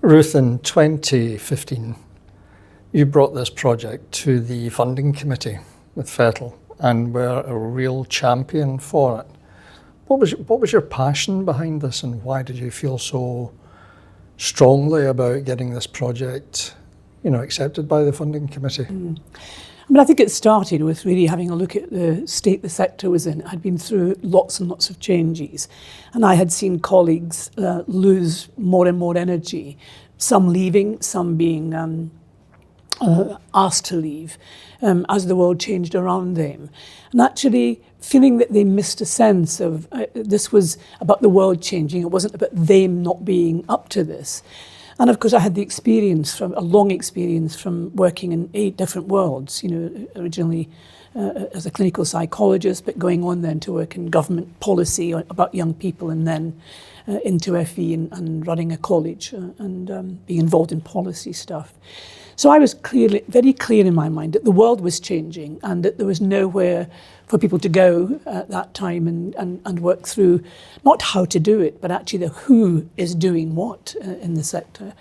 Ruth, in 2015, you brought this project to the funding committee with FETL and were a real champion for it. What was your passion behind this, and why did you feel so strongly about getting this project, accepted by the funding committee? I think it started with really having a look at the state the sector was in. I'd been through lots and lots of changes, and I had seen colleagues lose more and more energy, some leaving, some being asked to leave as the world changed around them. And actually feeling that they missed a sense of this was about the world changing, it wasn't about them not being up to this. And of course, I had a long experience from working in 8 different worlds, originally as a clinical psychologist, but going on then to work in government policy about young people, and then into FE and running a college and being involved in policy stuff. So I was very clear in my mind that the world was changing and that there was nowhere for people to go at that time and work through not how to do it, but actually the who is doing what in the sector.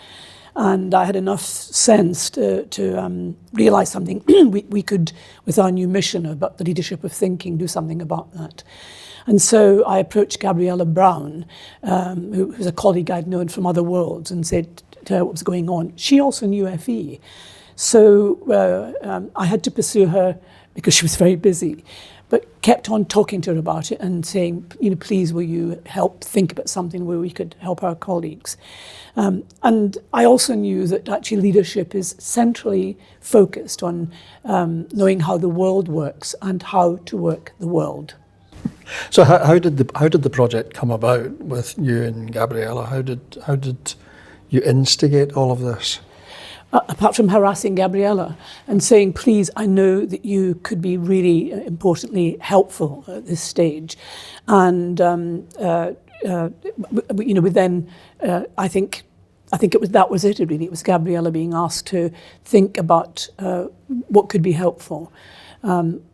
And I had enough sense to realise something. we could, with our new mission about the leadership of thinking, do something about that. And so I approached Gabriella Brown, who was a colleague I'd known from other worlds, and said to her what was going on. She also knew FE. So I had to pursue her because she was very busy, but kept on talking to her about it and saying, please will you help think about something where we could help our colleagues. And I also knew that actually leadership is centrally focused on knowing how the world works and how to work the world. So how did the project come about with you and Gabriella? How did you instigate all of this? Apart from harassing Gabriella and saying, please, I know that you could be really importantly helpful at this stage. And, we then, I think that was it really. It was Gabriella being asked to think about what could be helpful.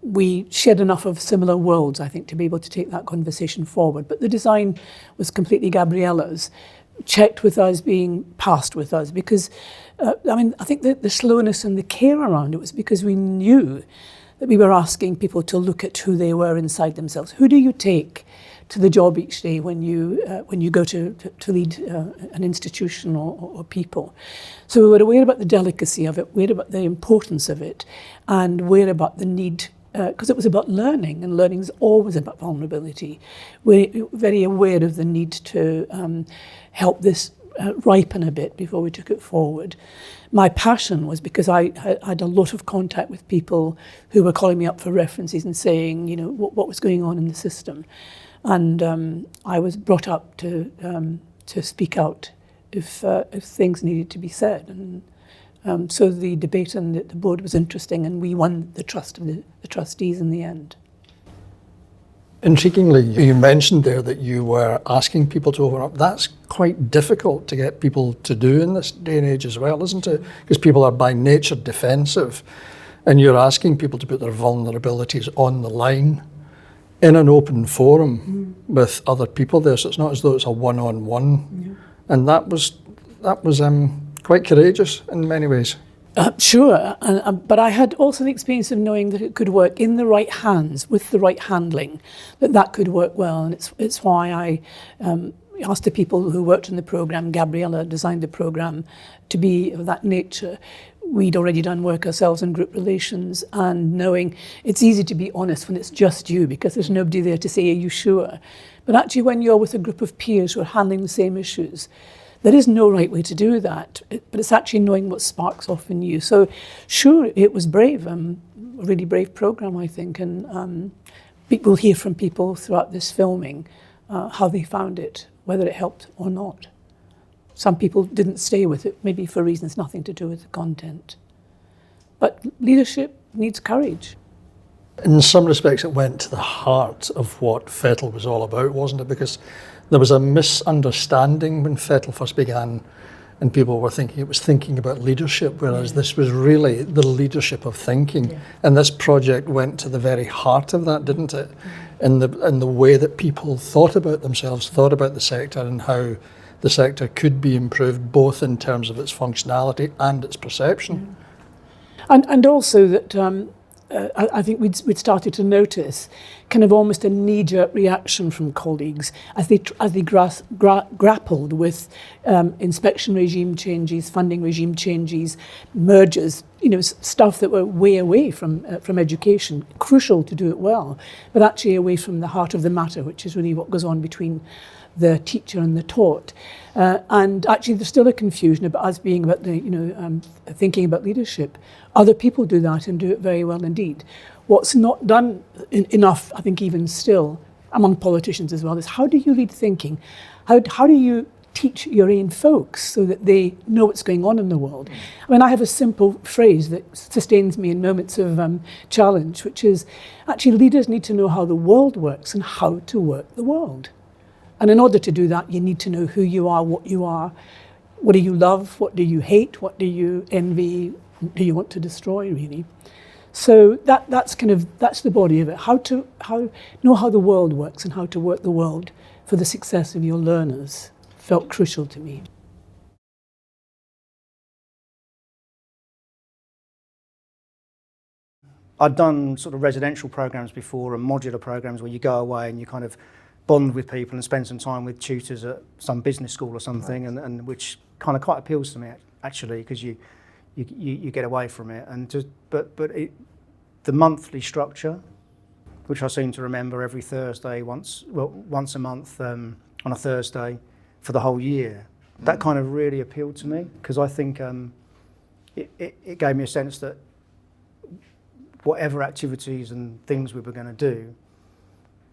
We shared enough of similar worlds, I think, to be able to take that conversation forward. But the design was completely Gabriella's, checked with us, being passed with us, because I think that the slowness and the care around it was because we knew that we were asking people to look at who they were inside themselves. Who do you take to the job each day when you go to lead an institution or people? So we were aware about the delicacy of it, aware about the importance of it, and aware about the need, because it was about learning, and learning is always about vulnerability. We're very aware of the need to help this ripen a bit before we took it forward. My passion was because I had a lot of contact with people who were calling me up for references and saying, what was going on in the system. And I was brought up to speak out if things needed to be said. And so the debate and the board was interesting, and we won the trust of the trustees in the end. Intriguingly, you mentioned there that you were asking people to open up. That's quite difficult to get people to do in this day and age as well, isn't it? Because people are by nature defensive, and you're asking people to put their vulnerabilities on the line in an open forum with other people there. So it's not as though it's a one-on-one. Yeah. And that was quite courageous in many ways. Sure, but I had also the experience of knowing that it could work in the right hands, with the right handling, that could work well. And it's why I asked the people who worked in the programme, Gabriella designed the programme, to be of that nature. We'd already done work ourselves in group relations, and knowing it's easy to be honest when it's just you, because there's nobody there to say, are you sure? But actually when you're with a group of peers who are handling the same issues, there is no right way to do that, but it's actually knowing what sparks off in you. So sure, it was brave, a really brave programme, I think, and we'll hear from people throughout this filming how they found it, whether it helped or not. Some people didn't stay with it, maybe for reasons nothing to do with the content. But leadership needs courage. In some respects, it went to the heart of what FETL was all about, wasn't it? Because there was a misunderstanding when FETL first began, and people were thinking it was thinking about leadership, whereas this was really the leadership of thinking. Yeah. And this project went to the very heart of that, didn't it? In the way that people thought about themselves, thought about the sector, and how the sector could be improved both in terms of its functionality and its perception. And also that I think we'd started to notice kind of almost a knee-jerk reaction from colleagues as they grappled with inspection regime changes, funding regime changes, mergers, stuff that were way away from education, crucial to do it well, but actually away from the heart of the matter, which is really what goes on between the teacher and the taught. And actually there's still a confusion about us being about thinking about leadership. Other people do that and do it very well indeed. What's not done enough, I think even still, among politicians as well, is how do you lead thinking? How do you teach your own folks so that they know what's going on in the world? I mean, I have a simple phrase that sustains me in moments of challenge, which is actually leaders need to know how the world works and how to work the world. And in order to do that, you need to know who you are, what do you love, what do you hate, what do you envy, what do you want to destroy, really. So that's the body of it. Know how the world works and how to work the world for the success of your learners felt crucial to me. I'd done sort of residential programs before and modular programs where you go away and you kind of bond with people and spend some time with tutors at some business school or something, right. and which kind of quite appeals to me actually, because you get away from it. The monthly structure, which I seem to remember every Thursday, once a month on a Thursday for the whole year, that kind of really appealed to me, because I think it gave me a sense that whatever activities and things we were going to do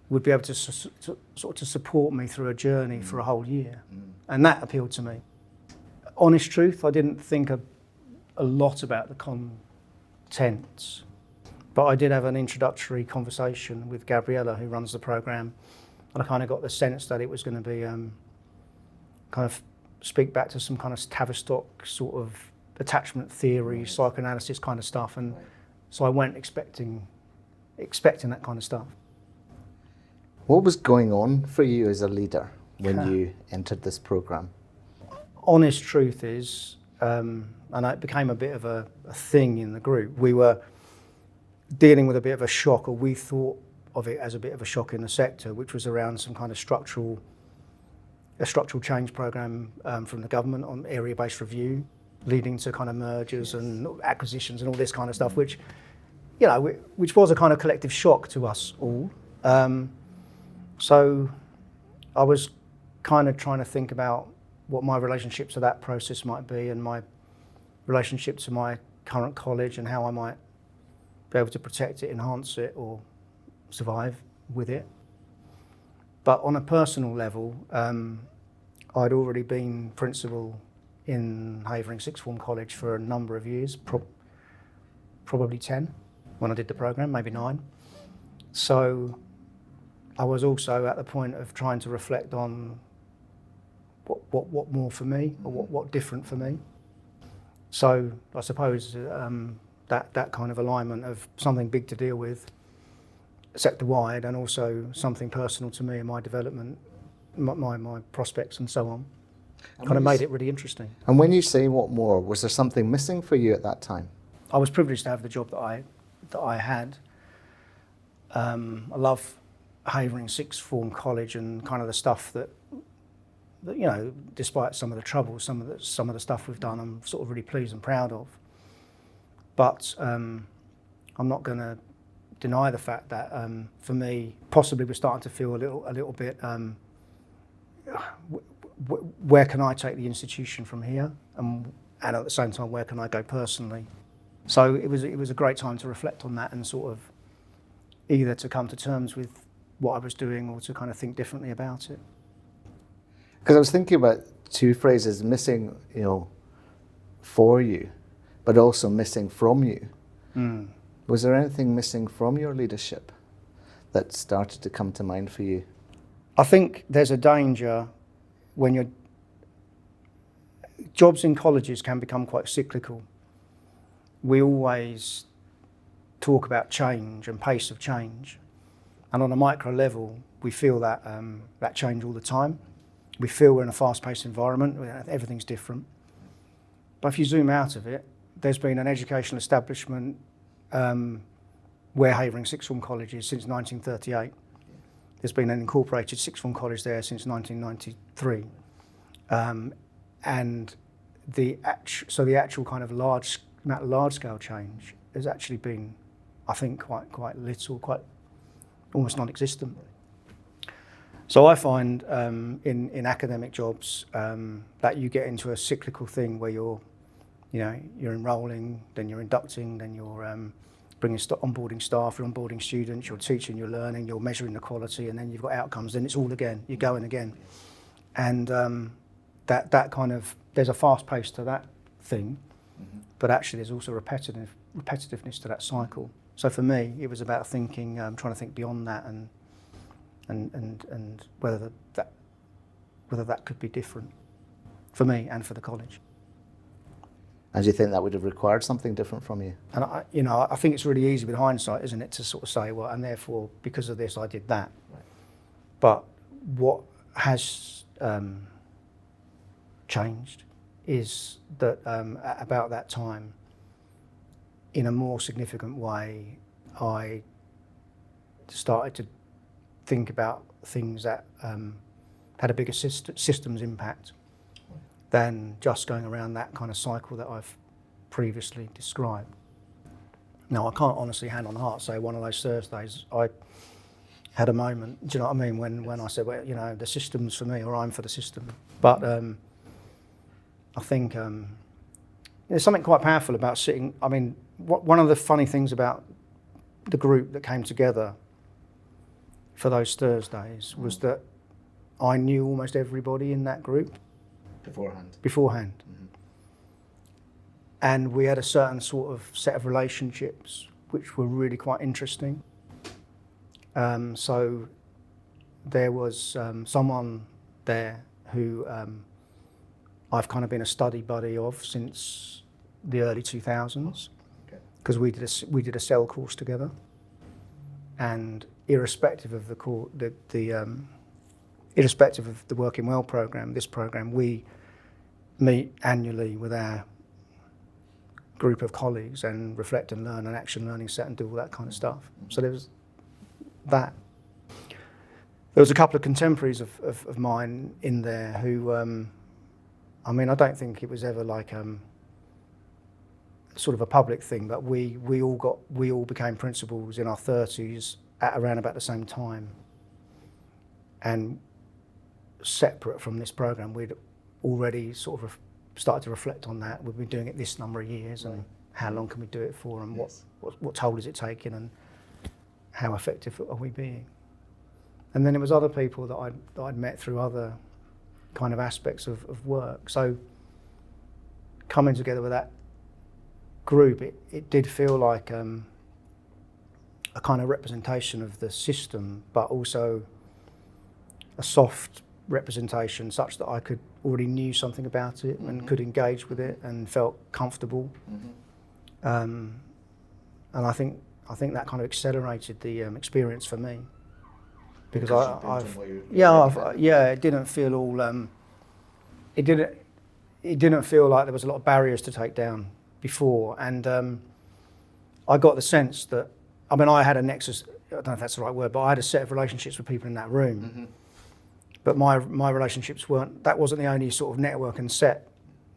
would be able to sort of support me through a journey for a whole year. And that appealed to me. Honest truth, I didn't think a lot about the contents, but I did have an introductory conversation with Gabriella, who runs the programme, and I kind of got the sense that it was going to be kind of speak back to some kind of Tavistock sort of attachment theory, psychoanalysis kind of stuff, and so I went expecting that kind of stuff. What was going on for you as a leader when you entered this programme? Honest truth is, and it became a bit of a thing in the group, we were dealing with a bit of a shock, or we thought of it as a bit of a shock in the sector, which was around some kind of structural change programme from the government on area-based review, leading to kind of mergers and acquisitions and all this kind of stuff, which was a kind of collective shock to us all. So I was kind of trying to think about what my relationship to that process might be, and my relationship to my current college, and how I might be able to protect it, enhance it, or survive with it. But on a personal level, I'd already been principal in Havering Sixth Form College for a number of years, probably 10 when I did the programme, maybe 9. So I was also at the point of trying to reflect on what more for me, or what different for me. So I suppose that kind of alignment of something big to deal with sector-wide, and also something personal to me and my development, my prospects and so on, kind of made it really interesting. And when you say what more, was there something missing for you at that time? I was privileged to have the job that I had. I love Havering Sixth Form College and kind of the stuff that despite some of the troubles, some of the stuff we've done, I'm sort of really pleased and proud of. But I'm not going to deny the fact that for me, possibly we're starting to feel a little bit. Where can I take the institution from here, and at the same time, where can I go personally? So it was a great time to reflect on that, and sort of either to come to terms with what I was doing, or to kind of think differently about it. Because I was thinking about two phrases: missing, for you, but also missing from you. Was there anything missing from your leadership that started to come to mind for you? I think there's a danger when your jobs in colleges can become quite cyclical. We always talk about change and pace of change, and on a micro level we feel that that change all the time, We feel we're in a fast-paced environment, everything's different. But if you zoom out of it, there's been an educational establishment where Havering Sixth Form College is since 1938. There's been an incorporated sixth form college there since 1993. And the actual kind of large-scale change has actually been, I think, quite little, quite almost non-existent. So I find in academic jobs that you get into a cyclical thing where you're enrolling, then you're inducting, then you're bringing onboarding staff, you're onboarding students, you're teaching, you're learning, you're measuring the quality, and then you've got outcomes. Then it's all again. You're going again, and that kind of, there's a fast pace to that thing, but actually there's also repetitiveness to that cycle. So for me, it was about thinking, trying to think beyond that, and whether that could be different for me and for the college. And do you think that would have required something different from you? And I think it's really easy with hindsight, isn't it, to sort of say, well, and therefore because of this I did that. Right. But what has changed is that about that time, in a more significant way, I started to think about things that had a bigger systems impact than just going around that kind of cycle that I've previously described. Now, I can't honestly, hand on heart, say one of those Thursdays I had a moment, do you know what I mean, when I said, well, the system's for me, or I'm for the system. But I think there's something quite powerful about sitting. I mean, one of the funny things about the group that came together for those Thursdays was that I knew almost everybody in that group. Beforehand. Mm-hmm. And we had a certain sort of set of relationships which were really quite interesting. So there was someone there who I've kind of been a study buddy of since the early 2000s, because we did a cell course together, and irrespective of irrespective of the Working Well program, this program, we meet annually with our group of colleagues and reflect and learn an action learning set and do all that kind of stuff. So there was that. There was a couple of contemporaries of mine in there who, I mean, I don't think it was ever like sort of a public thing, but we all became principals in our 30s at around about the same time. And separate from this program, we'd already sort of started to reflect on that. We've been doing it this number of years, and how long can we do it for, and what toll is it taking, and how effective are we being? And then there was other people that I'd met through other kind of aspects of work. So coming together with that group, it did feel like a kind of representation of the system, but also a soft representation such that I already knew something about it and could engage with it and felt comfortable. And I think that kind of accelerated the experience for me, because it didn't feel all it didn't feel like there was a lot of barriers to take down before, and I got the sense that, I mean, I had a nexus, I don't know if that's the right word, but I had a set of relationships with people in that room. But my relationships that wasn't the only sort of network and set.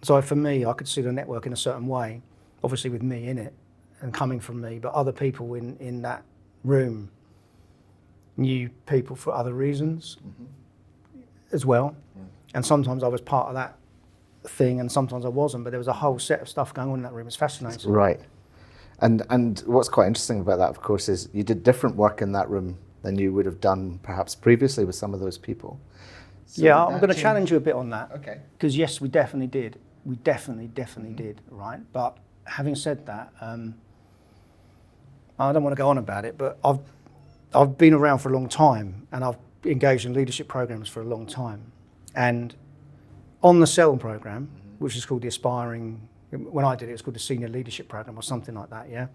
So for me, I could see the network in a certain way, obviously with me in it and coming from me, but other people in that room knew people for other reasons as well. And sometimes I was part of that thing and sometimes I wasn't, but there was a whole set of stuff going on in that room. It's fascinating. Right. And what's quite interesting about that, of course, is you did different work in that room than you would have done perhaps previously with some of those people. So yeah, I'm going to challenge you a bit on that. Okay. Because yes, we definitely did. We definitely did, right? But having said that, I don't want to go on about it, but I've been around for a long time and I've engaged in leadership programs for a long time. And on the CEL program, which is called the Aspiring, when I did it was called the Senior Leadership Program or something like that, yeah?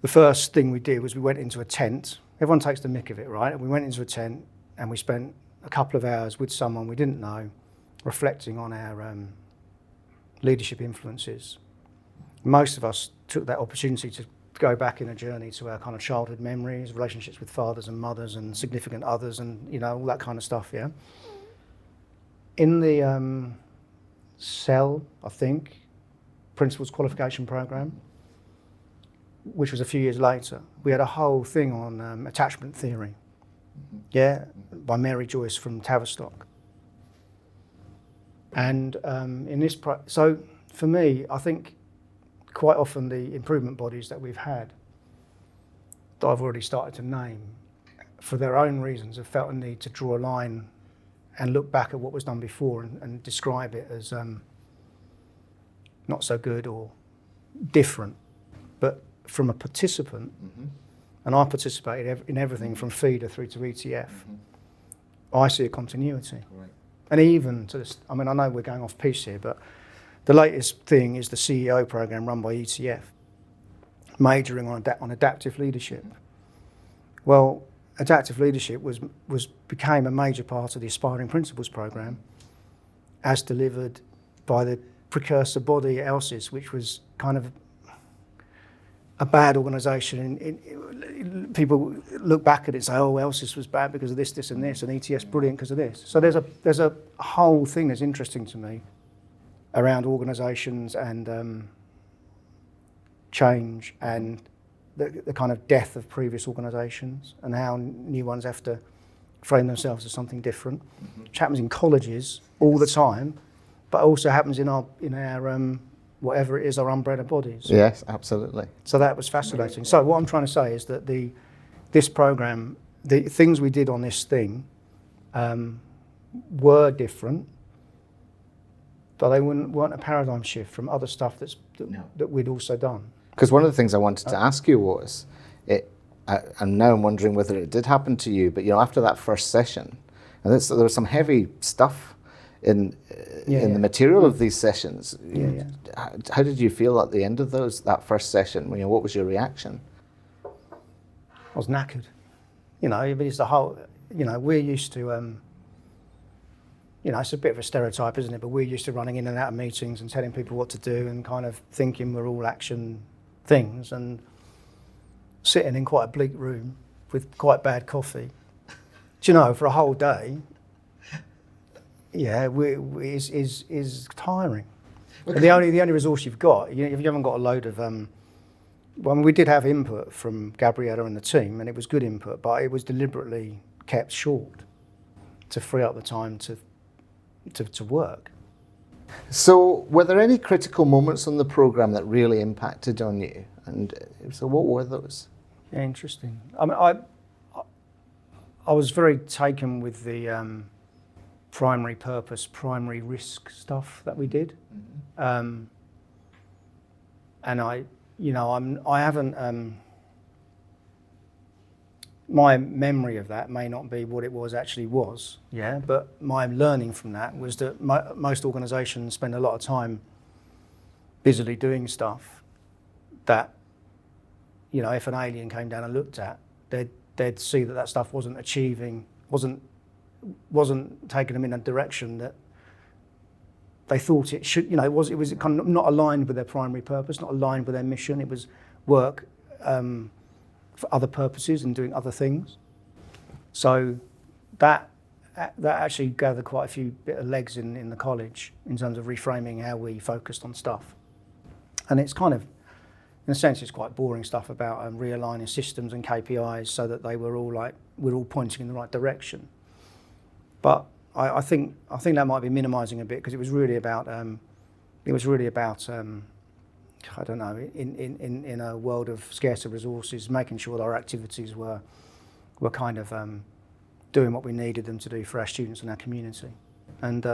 The first thing we did was we went into a tent. Everyone takes the mick of it, right? And we went into a tent and we spent a couple of hours with someone we didn't know, reflecting on our leadership influences. Most of us took that opportunity to go back in a journey to our kind of childhood memories, relationships with fathers and mothers and significant others, and all that kind of stuff. Yeah. In the CEL, I think, Principals Qualification Program, which was a few years later, we had a whole thing on attachment theory. Yeah, by Mary Joyce from Tavistock. And in this, so for me, I think quite often the improvement bodies that we've had, that I've already started to name, for their own reasons, have felt a need to draw a line and look back at what was done before and describe it as not so good or different. But from a participant, and I participated in everything from feeder through to ETF, I see a continuity. Right. And even to this, I mean, I know we're going off piece here, but the latest thing is the CEO program run by ETF, majoring on adaptive leadership. Well, adaptive leadership became a major part of the Aspiring Principals program, as delivered by the precursor body ELSIS, which was kind of a bad organisation. People look back at it and say, oh, ELSIS was bad because of this, this and this, and ETS brilliant because of this. So there's a whole thing that's interesting to me around organisations and change and the kind of death of previous organisations and how new ones have to frame themselves as something different, which happens in colleges all the time, but also happens in our whatever it is, our umbrella bodies. Yes, absolutely. So that was fascinating. So what I'm trying to say is that this program, the things we did on this thing were different, but they weren't a paradigm shift from other stuff that we'd also done. Because one of the things I wanted to ask you was, and now I'm wondering whether it did happen to you, but after that first session, and there was some heavy stuff in the material of these sessions. How did you feel at the end of that first session? What was your reaction? I was knackered. It's the whole. We're used to. It's a bit of a stereotype, isn't it? But we're used to running in and out of meetings and telling people what to do and kind of thinking we're all action things, and sitting in quite a bleak room with quite bad coffee. For a whole day. Yeah, is tiring. Okay. The only resource you've got, if you haven't got a load of, we did have input from Gabriella and the team, and it was good input, but it was deliberately kept short to free up the time to work. So, were there any critical moments on the program that really impacted on you? And so, what were those? Yeah, interesting. I mean, I was very taken with the primary purpose, primary risk stuff that we did, and I haven't. My memory of that may not be what it actually was. Yeah, but my learning from that was that most organisations spend a lot of time busily doing stuff that, if an alien came down and looked at, they'd see that stuff wasn't taking them in a direction that they thought it should. It was kind of not aligned with their primary purpose, not aligned with their mission. It was work for other purposes and doing other things. So that actually gathered quite a few bit of legs in the college in terms of reframing how we focused on stuff. And it's kind of, in a sense, it's quite boring stuff about realigning systems and KPIs so that we're all pointing in the right direction. But I think that might be minimising a bit, because it was really about I don't know, in a world of scarcer resources, making sure that our activities were kind of doing what we needed them to do for our students and our community. And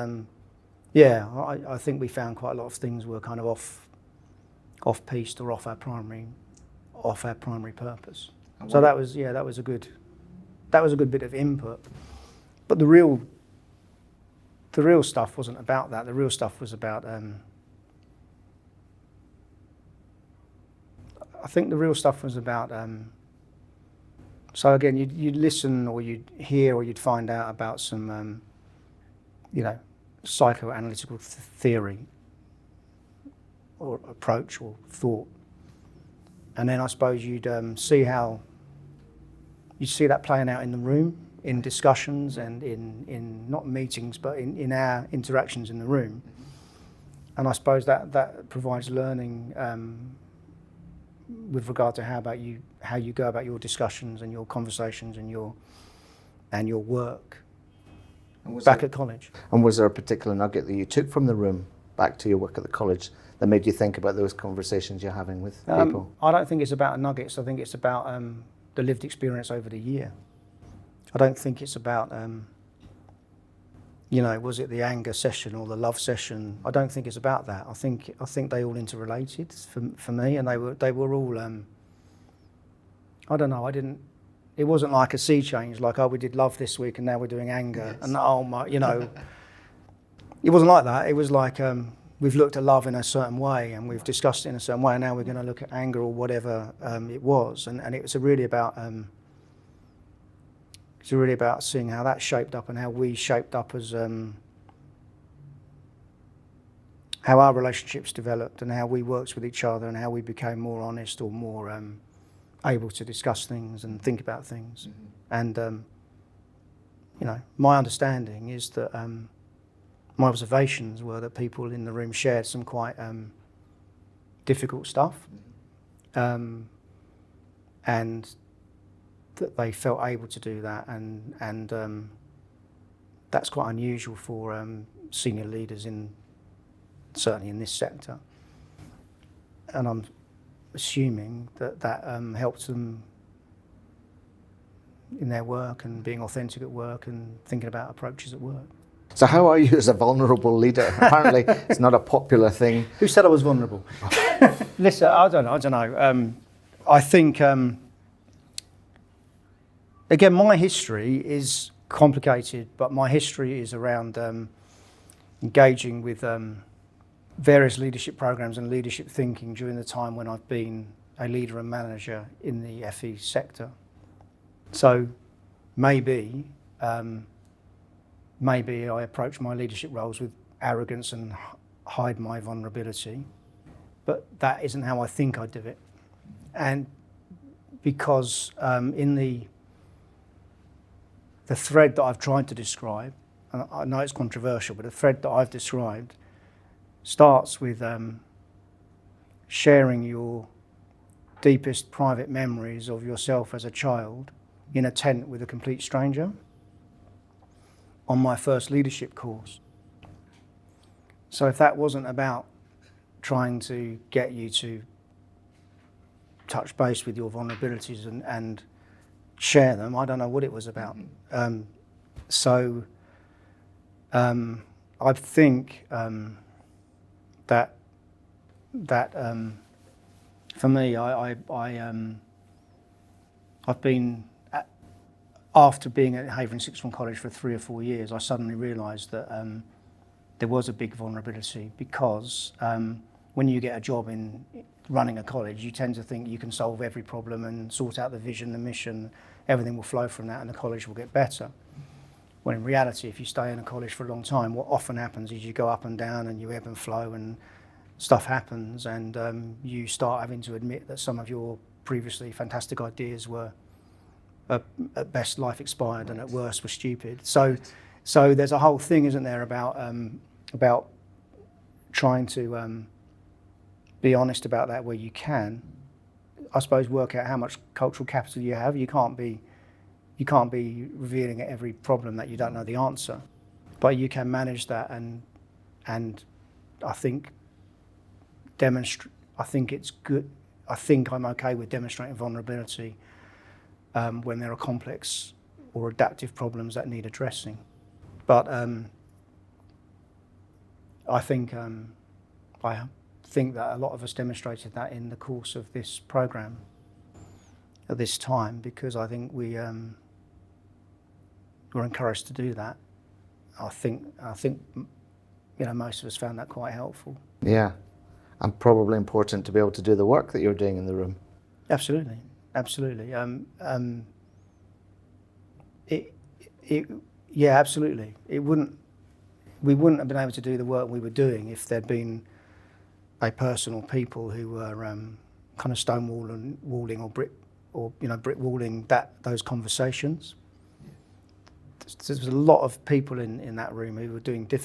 I think we found quite a lot of things were kind of off-piste or off our primary purpose. So that was a good bit of input. But the real stuff wasn't about that. The real stuff was about. I think the real stuff was about So again, you'd listen, or you'd hear, or you'd find out about some, psychoanalytical theory or approach or thought, and then I suppose you'd see that playing out in the room, in discussions, and in not meetings, but in our interactions in the room. And I suppose that provides learning with regard to how you go about your discussions and your conversations and your work back at college. And was there a particular nugget that you took from the room back to your work at the college that made you think about those conversations you're having with people? I don't think it's about nuggets. I think it's about the lived experience over the year. I don't think it's about was it the anger session or the love session? I don't think it's about that. I think they all interrelated for me, and they were all. I don't know. It wasn't like a sea change, like, oh, we did love this week and now we're doing anger, yes. And oh my, it wasn't like that. It was like we've looked at love in a certain way and we've discussed it in a certain way, and now we're going to look at anger or whatever it was, and it was really about. It's really about seeing how that shaped up and how we shaped up as how our relationships developed and how we worked with each other and how we became more honest or more able to discuss things and think about things. Mm-hmm. And my understanding is that my observations were that people in the room shared some quite difficult stuff, and that they felt able to do that, and that's quite unusual for senior leaders certainly in this sector. And I'm assuming that helps them in their work and being authentic at work and thinking about approaches at work. So how are you as a vulnerable leader? Apparently it's not a popular thing. Who said I was vulnerable? Listen, I don't know. I think again, my history is complicated, but my history is around engaging with various leadership programs and leadership thinking during the time when I've been a leader and manager in the FE sector. So maybe I approach my leadership roles with arrogance and hide my vulnerability, but that isn't how I think I do it. And because in the thread that I've tried to describe, and I know it's controversial, but the thread that I've described starts with sharing your deepest private memories of yourself as a child in a tent with a complete stranger on my first leadership course. So if that wasn't about trying to get you to touch base with your vulnerabilities and share them, I don't know what it was about. I think that for me, I've been after being at Havering Sixth Form College for 3 or 4 years, I suddenly realised that there was a big vulnerability, because when you get a job in running a college, you tend to think you can solve every problem and sort out the vision, the mission, everything will flow from that and the college will get better. When in reality, if you stay in a college for a long time, what often happens is you go up and down and you ebb and flow and stuff happens, and you start having to admit that some of your previously fantastic ideas were at best life expired and at worst were stupid. So there's a whole thing, isn't there, about trying to be honest about that where you can. I suppose work out how much cultural capital you have. You can't be revealing at every problem that you don't know the answer, but you can manage that and I think demonstrate. I think it's good. I think I'm okay with demonstrating vulnerability when there are complex or adaptive problems that need addressing. But I think that a lot of us demonstrated that in the course of this program at this time, because I think we were encouraged to do that. I think most of us found that quite helpful. Yeah, and probably important to be able to do the work that you're doing in the room. Absolutely. Yeah, absolutely. We wouldn't have been able to do the work we were doing if there'd been a person or people who were kind of stonewalling or brick walling those conversations. There was a lot of people in that room who were doing they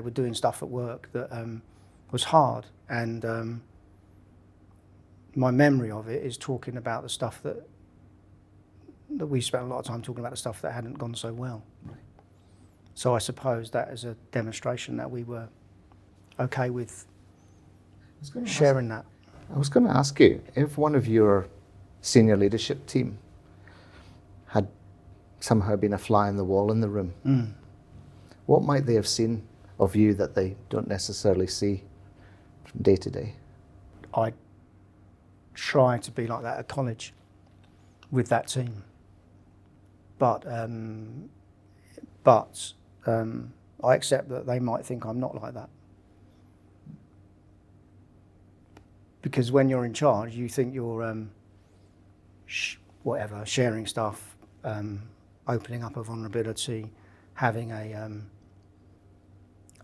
were doing stuff at work that was hard, and my memory of it is talking about the stuff that we spent a lot of time talking about, the stuff that hadn't gone so well. So I suppose that is a demonstration that we were okay with sharing that. I was going to ask you, if one of your senior leadership team had somehow been a fly in the wall in the room, what might they have seen of you that they don't necessarily see from day to day? I try to be like that at college with that team, but I accept that they might think I'm not like that, because when you're in charge, you think you're sharing stuff, opening up a vulnerability, having a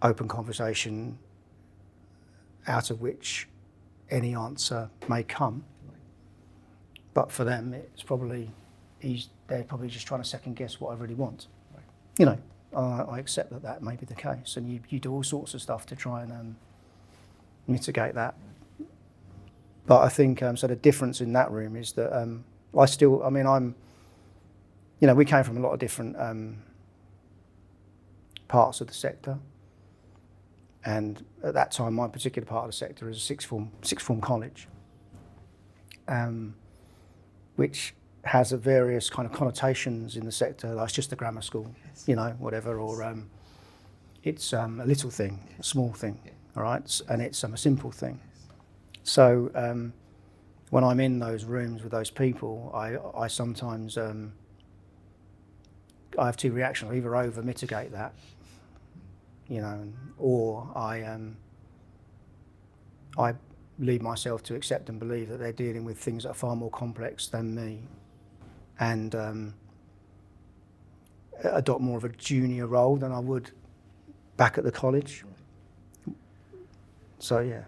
open conversation out of which any answer may come. But for them, it's probably they're probably just trying to second guess what I really want. I accept that may be the case, and you do all sorts of stuff to try and mitigate that. But I think so the difference in that room is that we came from a lot of different parts of the sector, and at that time my particular part of the sector is a sixth form college, which has a various kind of connotations in the sector. Like it's just a grammar school, whatever, or it's a little thing, a small thing, all right, and it's a simple thing. So when I'm in those rooms with those people, I sometimes I have two reactions. I either over mitigate that, or I lead myself to accept and believe that they're dealing with things that are far more complex than me, and adopt more of a junior role than I would back at the college. So yeah,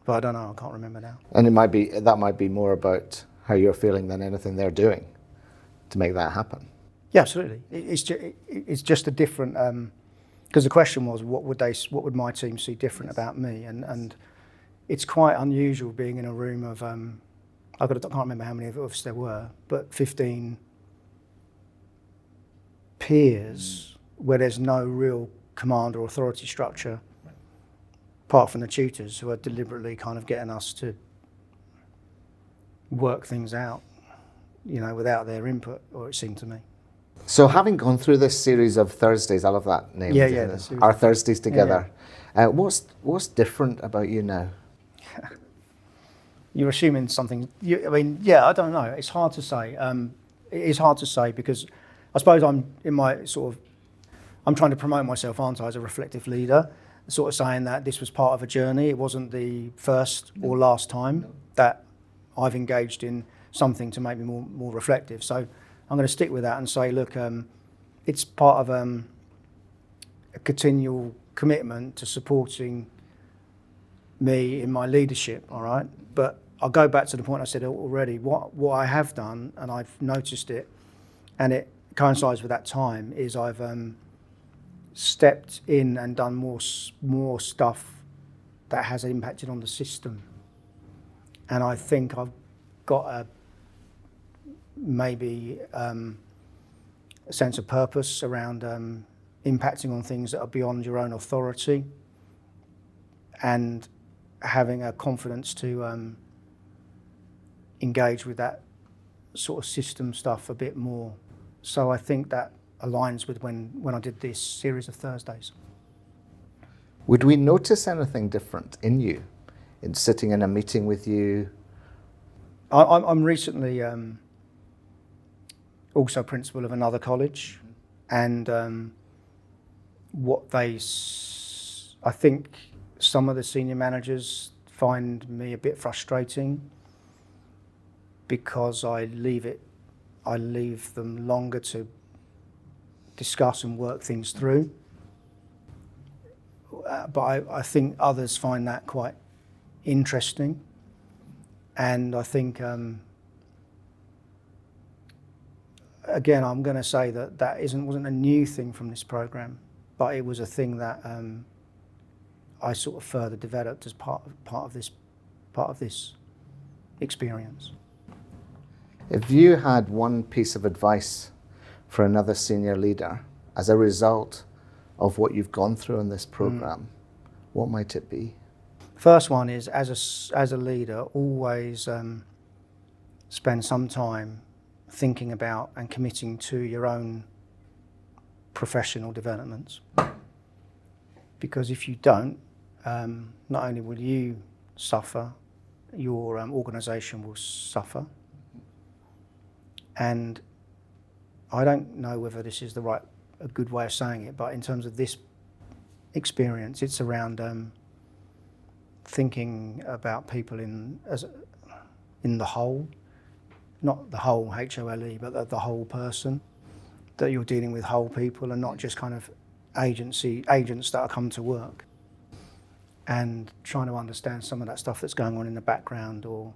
but I don't know, I can't remember now. And that might be more about how you're feeling than anything they're doing to make that happen. Yeah, absolutely. It's just a different, because the question was, what would my team see different about me? And it's quite unusual being in a room of, I can't remember how many of us there were, but 15 peers where there's no real command or authority structure, apart from the tutors who are deliberately kind of getting us to work things out, without their input, or it seemed to me. So having gone through this series of Thursdays, I love that name. Yeah. Our Thursdays together. Yeah. What's different about you now? You're assuming something. I don't know. It's hard to say. It is hard to say because I suppose I'm in my sort of. I'm trying to promote myself, aren't I, as a reflective leader? Sort of saying that this was part of a journey. It wasn't the first or last time that I've engaged in something to make me more reflective. So I'm going to stick with that and say, look, it's part of a continual commitment to supporting me in my leadership, all right? But I'll go back to the point I said already. What I have done, and I've noticed it, and it coincides with that time, is I've stepped in and done more stuff that has impacted on the system. And I think I've got maybe a sense of purpose around impacting on things that are beyond your own authority, and having a confidence to engage with that sort of system stuff a bit more. So I think that aligns with when I did this series of Thursdays. Would we notice anything different in you, in sitting in a meeting with you? I'm recently also principal of another college, and I think some of the senior managers find me a bit frustrating because I leave them longer to discuss and work things through. But I think others find that quite interesting. And I think, again, I'm going to say that wasn't a new thing from this program, but it was a thing that I sort of further developed as part of this experience. If you had one piece of advice for another senior leader as a result of what you've gone through in this program, what might it be? First one is, as a leader, always spend some time thinking about and committing to your own professional developments. Because if you don't, not only will you suffer, your organisation will suffer. And I don't know whether this is a good way of saying it, but in terms of this experience, it's around thinking about people in the whole, not the whole HOLE, but the whole person, that you're dealing with whole people and not just kind of agents that are come to work, and trying to understand some of that stuff that's going on in the background or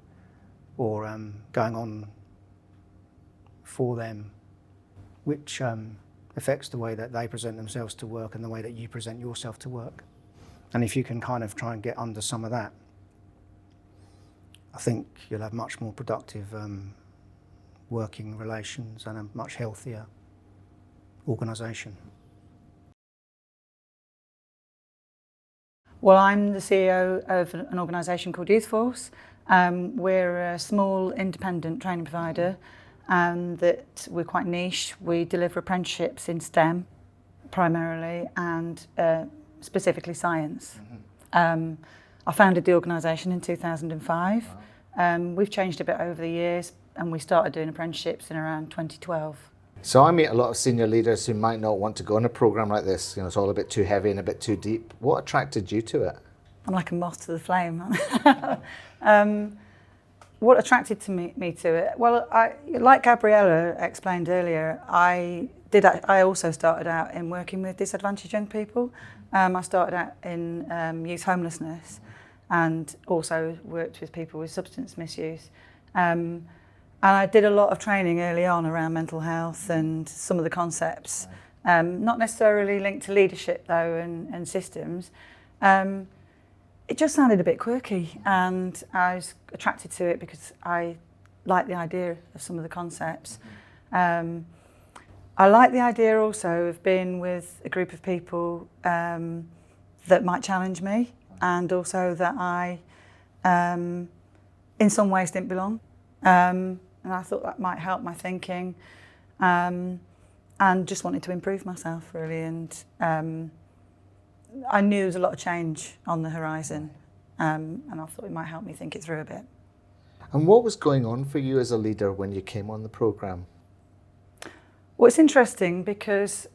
going on for them, which affects the way that they present themselves to work and the way that you present yourself to work. And if you can kind of try and get under some of that, I think you'll have much more productive working relations and a much healthier organisation. Well, I'm the CEO of an organisation called Youth Force. We're a small independent training provider that we're quite niche. We deliver apprenticeships in STEM primarily and specifically science. I founded the organisation in 2005. We've changed a bit over the years and we started doing apprenticeships in around 2012. So I meet a lot of senior leaders who might not want to go on a program like this. You know, it's all a bit too heavy and a bit too deep. What attracted you to it? I'm like a moth to the flame. What attracted me to it? Well, like Gabriella explained earlier, I also started out in working with disadvantaged young people. I started out in youth homelessness and also worked with people with substance misuse. And I did a lot of training early on around mental health and some of the concepts, not necessarily linked to leadership though and systems. It just sounded a bit quirky and I was attracted to it because I like the idea of some of the concepts. I like the idea also of being with a group of people that might challenge me and also that I in some ways didn't belong. And I thought that might help my thinking and just wanted to improve myself really. And I knew there was a lot of change on the horizon and I thought it might help me think it through a bit. And what was going on for you as a leader when you came on the programme? Well, it's interesting because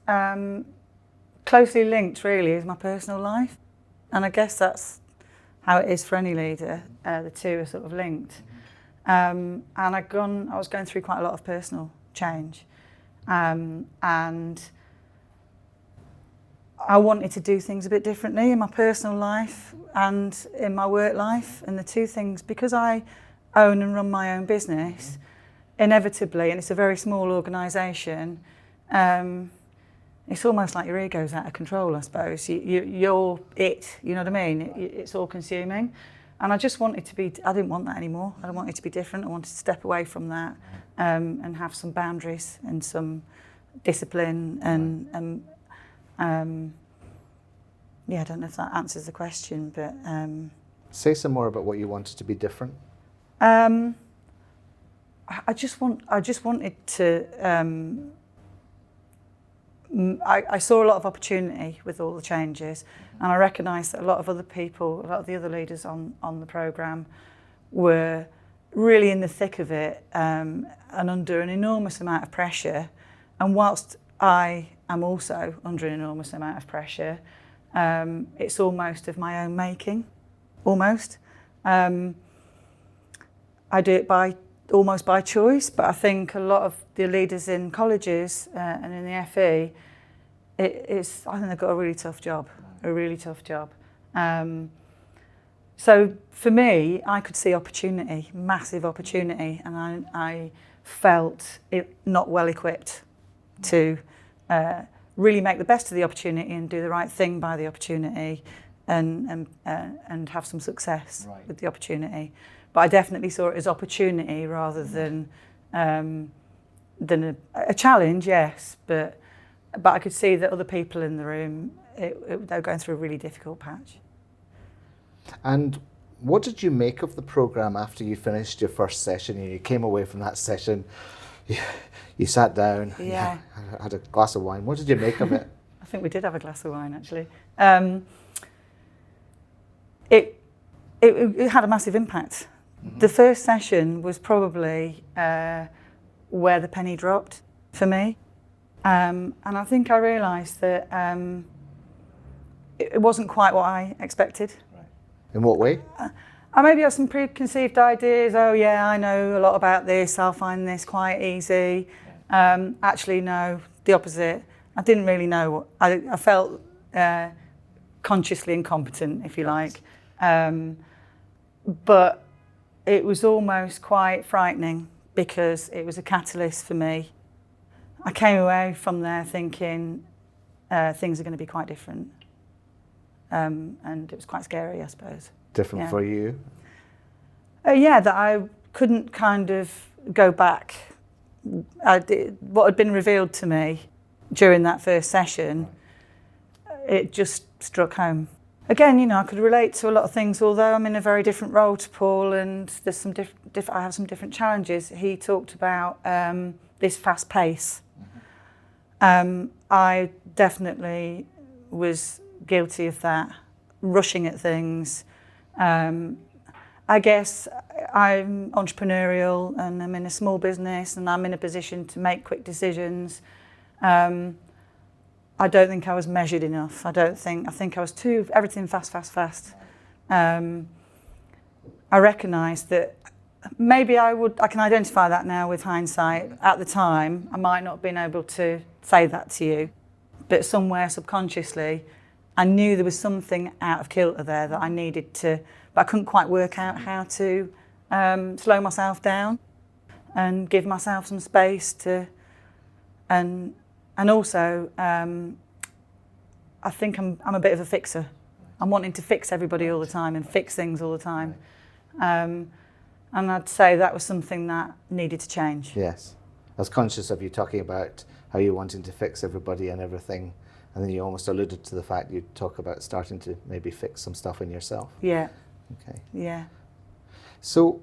closely linked really is my personal life. And I guess that's how it is for any leader. The two are sort of linked. And I was going through quite a lot of personal change. And I wanted to do things a bit differently in my personal life and in my work life. And the two things, because I own and run my own business, inevitably, and it's a very small organisation, it's almost like your ego's out of control, I suppose. You're it, you know what I mean? It's all consuming. And I just wanted to be, I didn't want that anymore. I wanted to be different. I wanted to step away from that and have some boundaries and some discipline and yeah, I don't know if that answers the question, but... Say some more about what you wanted to be different. I just wanted to... I saw a lot of opportunity with all the changes, and I recognised that a lot of other people, a lot of the other leaders on the programme were really in the thick of it and under an enormous amount of pressure. And whilst I am also under an enormous amount of pressure, it's almost of my own making, almost. I do it almost by choice, but I think a lot of the leaders in colleges and in the FE it's, I think they've got a really tough job, So for me, I could see opportunity, massive opportunity, and I felt it not well equipped to really make the best of the opportunity and do the right thing by the opportunity and have some success with the opportunity. But I definitely saw it as opportunity rather than a challenge, yes, but I could see that other people in the room, they were going through a really difficult patch. And what did you make of the programme after you finished your first session? You came away from that session, you sat down, Yeah. you had a glass of wine. What did you make of it? I think we did have a glass of wine, actually. It had a massive impact. Mm-hmm. The first session was probably where the penny dropped for me. And I think I realised that it wasn't quite what I expected. In what way? I maybe have some preconceived ideas. Oh yeah, I know a lot about this. I'll find this quite easy. Actually, no, the opposite. I didn't really know what I felt consciously incompetent, if you like. But it was almost quite frightening because it was a catalyst for me. I came away from there thinking things are going to be quite different. And it was quite scary, I suppose. Different for you? Yeah, that I couldn't kind of go back. What had been revealed to me during that first session, it just struck home. Again, you know, I could relate to a lot of things, although I'm in a very different role to Paul and there's some I have some different challenges. He talked about this fast pace. I definitely was guilty of that, rushing at things. I guess I'm entrepreneurial and I'm in a small business and I'm in a position to make quick decisions. I don't think I was measured enough. I think I was everything fast. I recognise that maybe I can identify that now with hindsight. At the time, I might not have been able to say that to you, but somewhere subconsciously, I knew there was something out of kilter there that I needed to, but I couldn't quite work out how to slow myself down and give myself some space to, and also I think I'm a bit of a fixer. I'm wanting to fix everybody all the time and fix things all the time. And I'd say that was something that needed to change. Yes. I was conscious of you talking about how you're wanting to fix everybody and everything. And then you almost alluded to the fact you talk about starting to maybe fix some stuff in yourself. Yeah. Okay. Yeah. So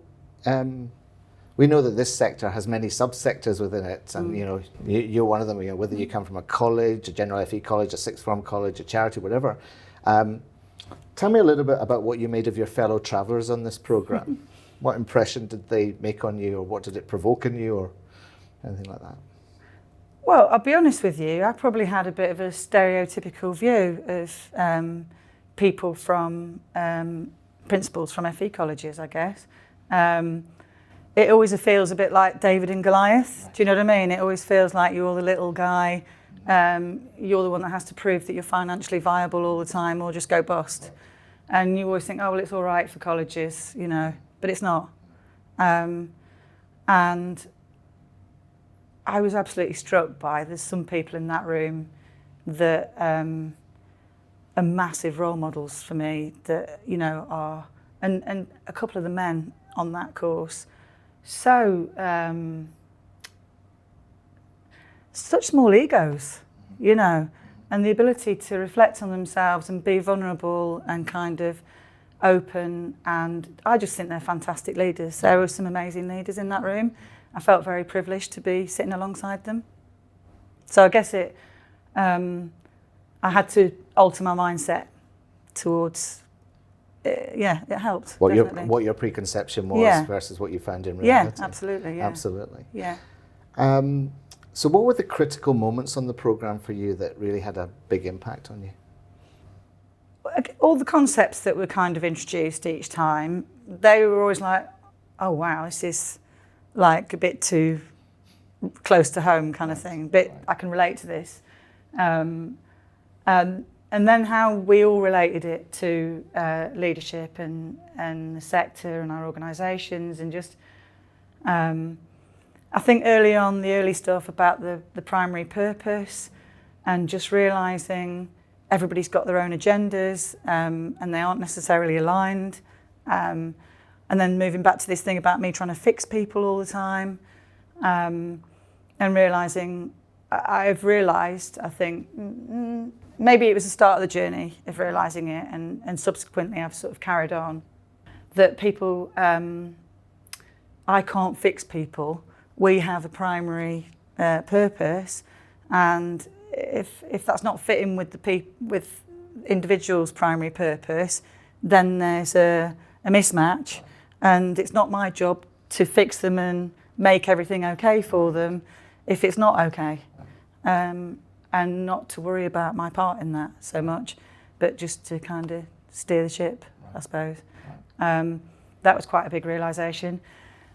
we know that this sector has many subsectors within it, and you know you're one of them. You know, whether you come from a college, a general FE college, a sixth form college, a charity, whatever. Tell me a little bit about what you made of your fellow travellers on this programme. What impression did they make on you, or what did it provoke in you, or anything like that? Well, I'll be honest with you, I probably had a bit of a stereotypical view of people from principals from FE colleges, I guess. It always feels a bit like David and Goliath. Do you know what I mean? It always feels like you're the little guy. You're the one that has to prove that you're financially viable all the time or just go bust. And you always think, oh, well, it's all right for colleges, you know, but it's not. And I was absolutely struck by there's some people in that room that are massive role models for me that, you know, are, and a couple of the men on that course, so, such small egos, you know, and the ability to reflect on themselves and be vulnerable and kind of open, and I just think they're fantastic leaders. There were some amazing leaders in that room. I felt very privileged to be sitting alongside them. So I guess I had to alter my mindset towards, yeah, it helped. What your preconception was versus what you found in reality. Yeah, absolutely. Yeah. Absolutely. Yeah. So what were the critical moments on the programme for you that really had a big impact on you? All the concepts that were kind of introduced each time, they were always like, oh wow, this is like a bit too close to home kind of thing. But I can relate to this. And then how we all related it to leadership and the sector and our organisations, and just I think early on, the early stuff about the primary purpose, and just realising everybody's got their own agendas and they aren't necessarily aligned. And then moving back to this thing about me trying to fix people all the time, and realising, I've realised, I think, maybe it was the start of the journey of realising it, and subsequently I've sort of carried on, that people, I can't fix people. We have a primary purpose, and if that's not fitting with with individuals' primary purpose, then there's a mismatch, and it's not my job to fix them and make everything okay for them if it's not okay, and not to worry about my part in that so much, but just to kind of steer the ship, I suppose. That was quite a big realisation.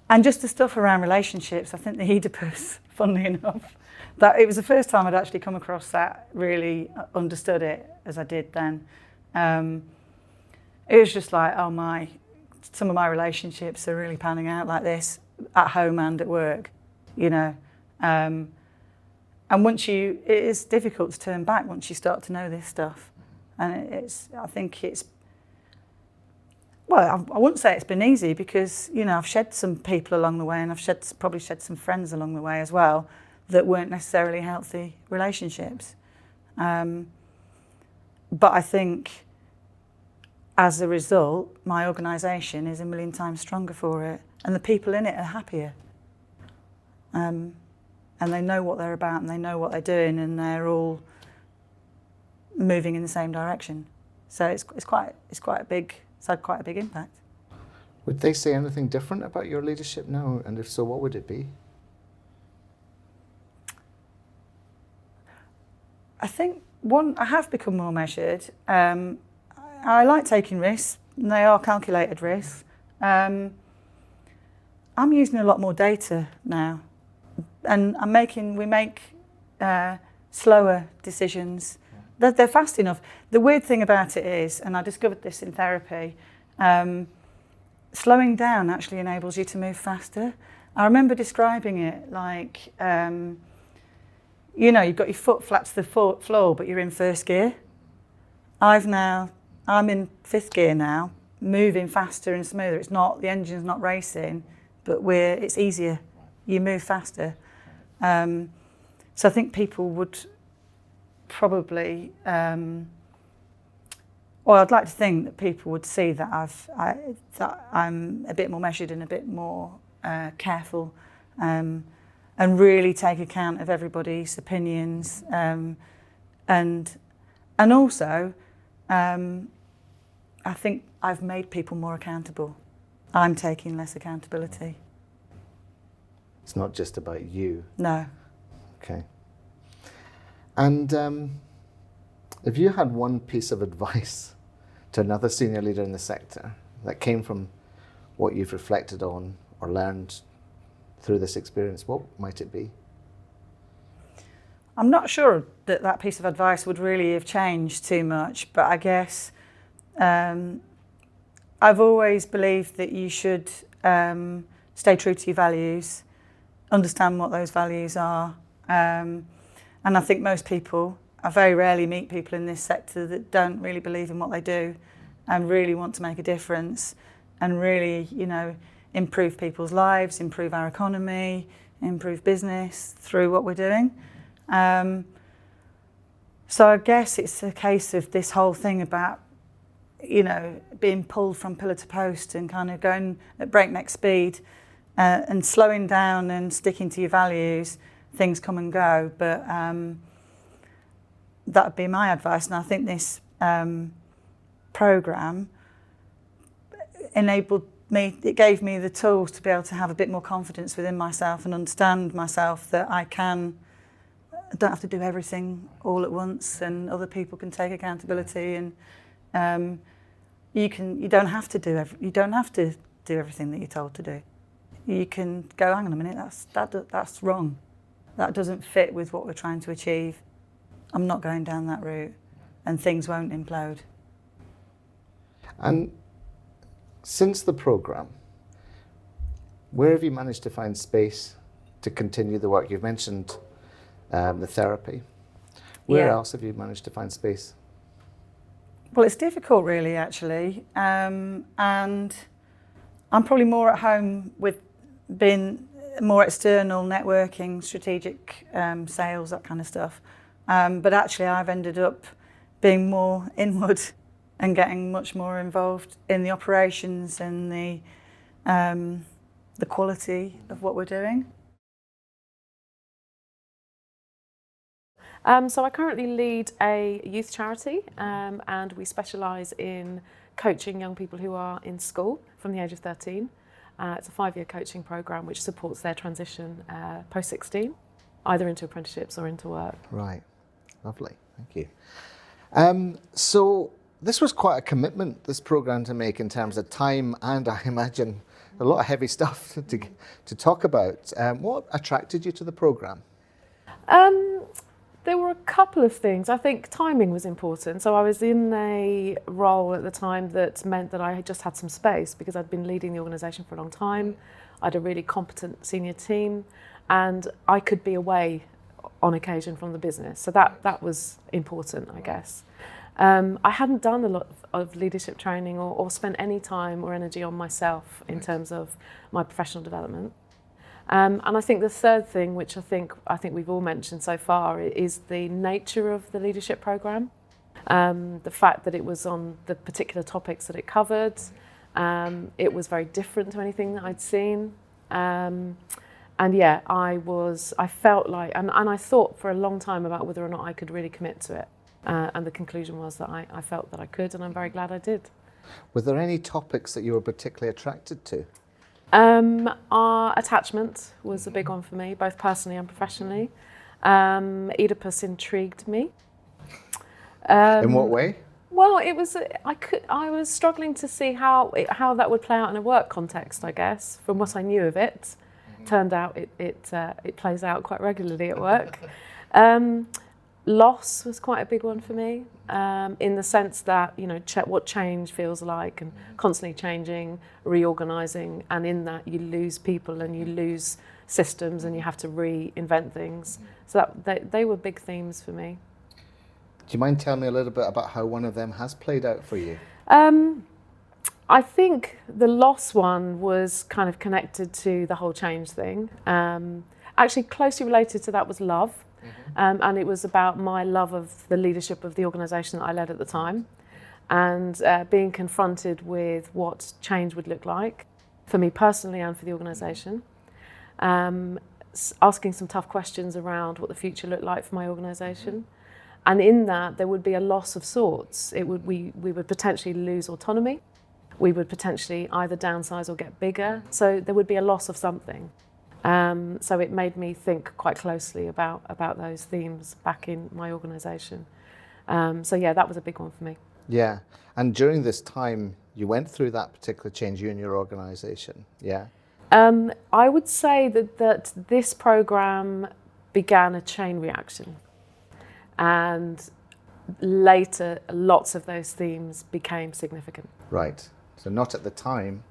And just the stuff around relationships, I think the Oedipus, funnily enough, that it was the first time I'd actually come across that, really understood it as I did then. It was just like, oh my, some of my relationships are really panning out like this, at home and at work, you know. And it is difficult to turn back once you start to know this stuff. And I think it's, well, I wouldn't say it's been easy, because, you know, I've shed some people along the way, and I've probably shed some friends along the way as well that weren't necessarily healthy relationships. But I think as a result, my organisation is a million times stronger for it, and the people in it are happier. And they know what they're about, and they know what they're doing, and they're all moving in the same direction. So it's had quite a big impact. Would they say anything different about your leadership now? And if so, what would it be? I think, I have become more measured. I like taking risks, and they are calculated risks. I'm using a lot more data now, and we make slower decisions. They're fast enough. The weird thing about it is, and I discovered this in therapy, slowing down actually enables you to move faster. I remember describing it like, you know, you've got your foot flat to the floor, but you're in first gear. I'm in fifth gear now, moving faster and smoother. The engine's not racing, but it's easier. You move faster. So I think people would probably, well, I'd like to think that people would see that I'm a bit more measured and a bit more careful, and really take account of everybody's opinions, and also I think I've made people more accountable. I'm taking less accountability. It's not just about you. No. Okay. And if you had one piece of advice to another senior leader in the sector that came from what you've reflected on or learned through this experience, what might it be? I'm not sure that piece of advice would really have changed too much, but I guess I've always believed that you should stay true to your values, understand what those values are, and I think most people, I very rarely meet people in this sector that don't really believe in what they do and really want to make a difference and really, you know, improve people's lives, improve our economy, improve business through what we're doing. So I guess it's a case of this whole thing about, you know, being pulled from pillar to post and kind of going at breakneck speed, and slowing down and sticking to your values. Things come and go, but that would be my advice. And I think this programme enabled me, it gave me the tools to be able to have a bit more confidence within myself and understand myself that I don't have to do everything all at once, and other people can take accountability, and you don't have to do everything that you're told to do. You can go, hang on a minute, that's wrong. That doesn't fit with what we're trying to achieve. I'm not going down that route. and things won't implode. And since the programme, where have you managed to find space to continue the work? You've mentioned the therapy. Where Yeah. else have you managed to find space? Well, it's difficult, really, actually, and I'm probably more at home with being more external, networking, strategic sales, that kind of stuff. But actually, I've ended up being more inward and getting much more involved in the operations and the quality of what we're doing. So I currently lead a youth charity, and we specialise in coaching young people who are in school from the age of 13. It's a 5-year coaching programme which supports their transition post-16, either into apprenticeships or into work. Right, lovely, thank you. So this was quite a commitment, this programme, to make in terms of time and, I imagine, a lot of heavy stuff to talk about. What attracted you to the programme? There were a couple of things. I think timing was important. So I was in a role at the time that meant that I had just had some space because I'd been leading the organisation for a long time. I had a really competent senior team and I could be away on occasion from the business. So that was important, I guess. I hadn't done a lot of leadership training or spent any time or energy on myself in terms of my professional development. And I think the third thing, which I think we've all mentioned so far, is the nature of the leadership programme. The fact that it was on the particular topics that it covered. It was very different to anything that I'd seen. And yeah, I felt like, and I thought for a long time about whether or not I could really commit to it. And the conclusion was that I felt that I could, and I'm very glad I did. Were there any topics that you were particularly attracted to? Our attachment was a big one for me, both personally and professionally. Oedipus intrigued me. In what way? Well, it was I was struggling to see how that would play out in a work context, I guess, from what I knew of it. Turned out it plays out quite regularly at work. Loss was quite a big one for me, in the sense that, you know, what change feels like, and constantly changing, reorganising, and in that you lose people and you lose systems and you have to reinvent things. So they were big themes for me. Do you mind telling me a little bit about how one of them has played out for you? I think the loss one was kind of connected to the whole change thing. Actually, closely related to that was love. And it was about my love of the leadership of the organisation that I led at the time, and being confronted with what change would look like for me personally and for the organisation. Asking some tough questions around what the future looked like for my organisation. And in that, there would be a loss of sorts. We would potentially lose autonomy. We would potentially either downsize or get bigger. So there would be a loss of something. So it made me think quite closely about those themes back in my organisation. So yeah, that was a big one for me. Yeah, and during this time, you went through that particular change, you and your organisation, yeah? I would say that this programme began a chain reaction. And later, lots of those themes became significant. Right, so not at the time,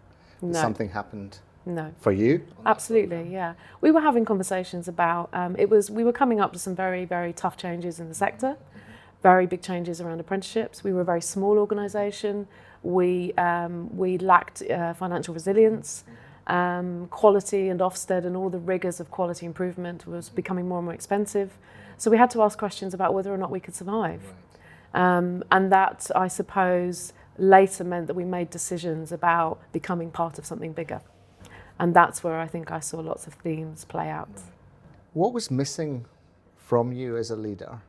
No. something happened. No. For you? Absolutely, yeah. We were having conversations about, we were coming up to some very, very tough changes in the sector, very big changes around apprenticeships. We were a very small organisation. We lacked financial resilience. Quality and Ofsted and all the rigours of quality improvement was becoming more and more expensive. So we had to ask questions about whether or not we could survive. And that, I suppose, later meant that we made decisions about becoming part of something bigger. And that's where I think I saw lots of themes play out. What was missing from you as a leader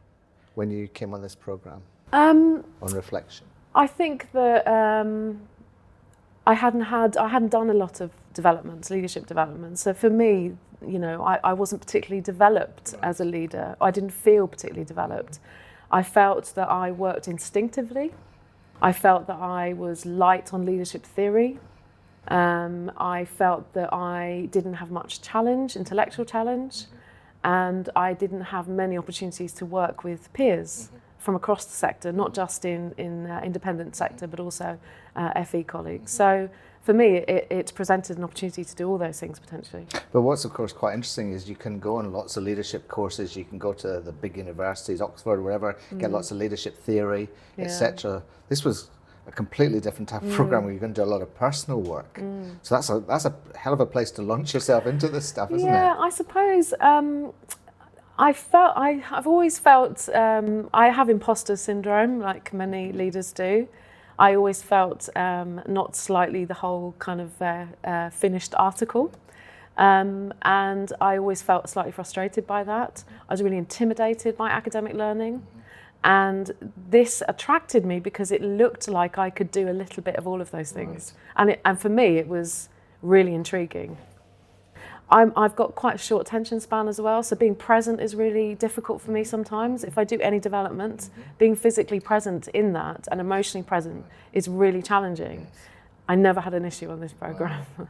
when you came on this programme, On reflection? I think that I hadn't done a lot of leadership development. So for me, you know, I wasn't particularly developed as a leader. I didn't feel particularly developed. I felt that I worked instinctively. I felt that I was light on leadership theory. I felt that I didn't have much challenge, intellectual challenge, and I didn't have many opportunities to work with peers from across the sector, not just in independent sector, but also FE colleagues. So for me, it presented an opportunity to do all those things potentially. But what's of course quite interesting is you can go on lots of leadership courses, you can go to the big universities, Oxford, wherever, get lots of leadership theory, etc. This was a completely different type of program where you're going to do a lot of personal work. So that's a hell of a place to launch yourself into this stuff, isn't it? Yeah, I suppose I've always felt I have imposter syndrome, like many leaders do. I always felt not slightly the whole kind of finished article. And I always felt slightly frustrated by that. I was really intimidated by academic learning. And this attracted me because it looked like I could do a little bit of all of those things. Right. And for me, it was really intriguing. I've got quite a short attention span as well, so being present is really difficult for me sometimes. If I do any development, being physically present in that and emotionally present is really challenging. I never had an issue on this programme. Wow.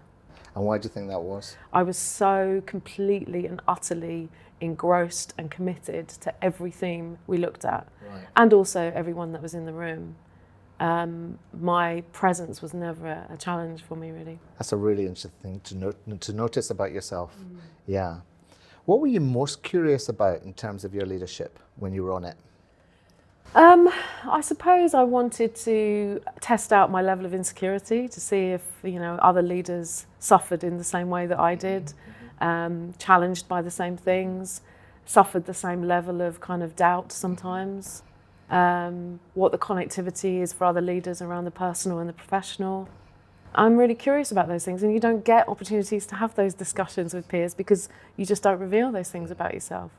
And why do you think that was? I was so completely and utterly engrossed and committed to every theme we looked at, and also everyone that was in the room. My presence was never a challenge for me, really. That's a really interesting thing to notice about yourself. Yeah. What were you most curious about in terms of your leadership when you were on it? I suppose I wanted to test out my level of insecurity to see if, other leaders suffered in the same way that I did, challenged by the same things, suffered the same level of kind of doubt sometimes, what the connectivity is for other leaders around the personal and the professional. I'm really curious about those things, and you don't get opportunities to have those discussions with peers because you just don't reveal those things about yourself.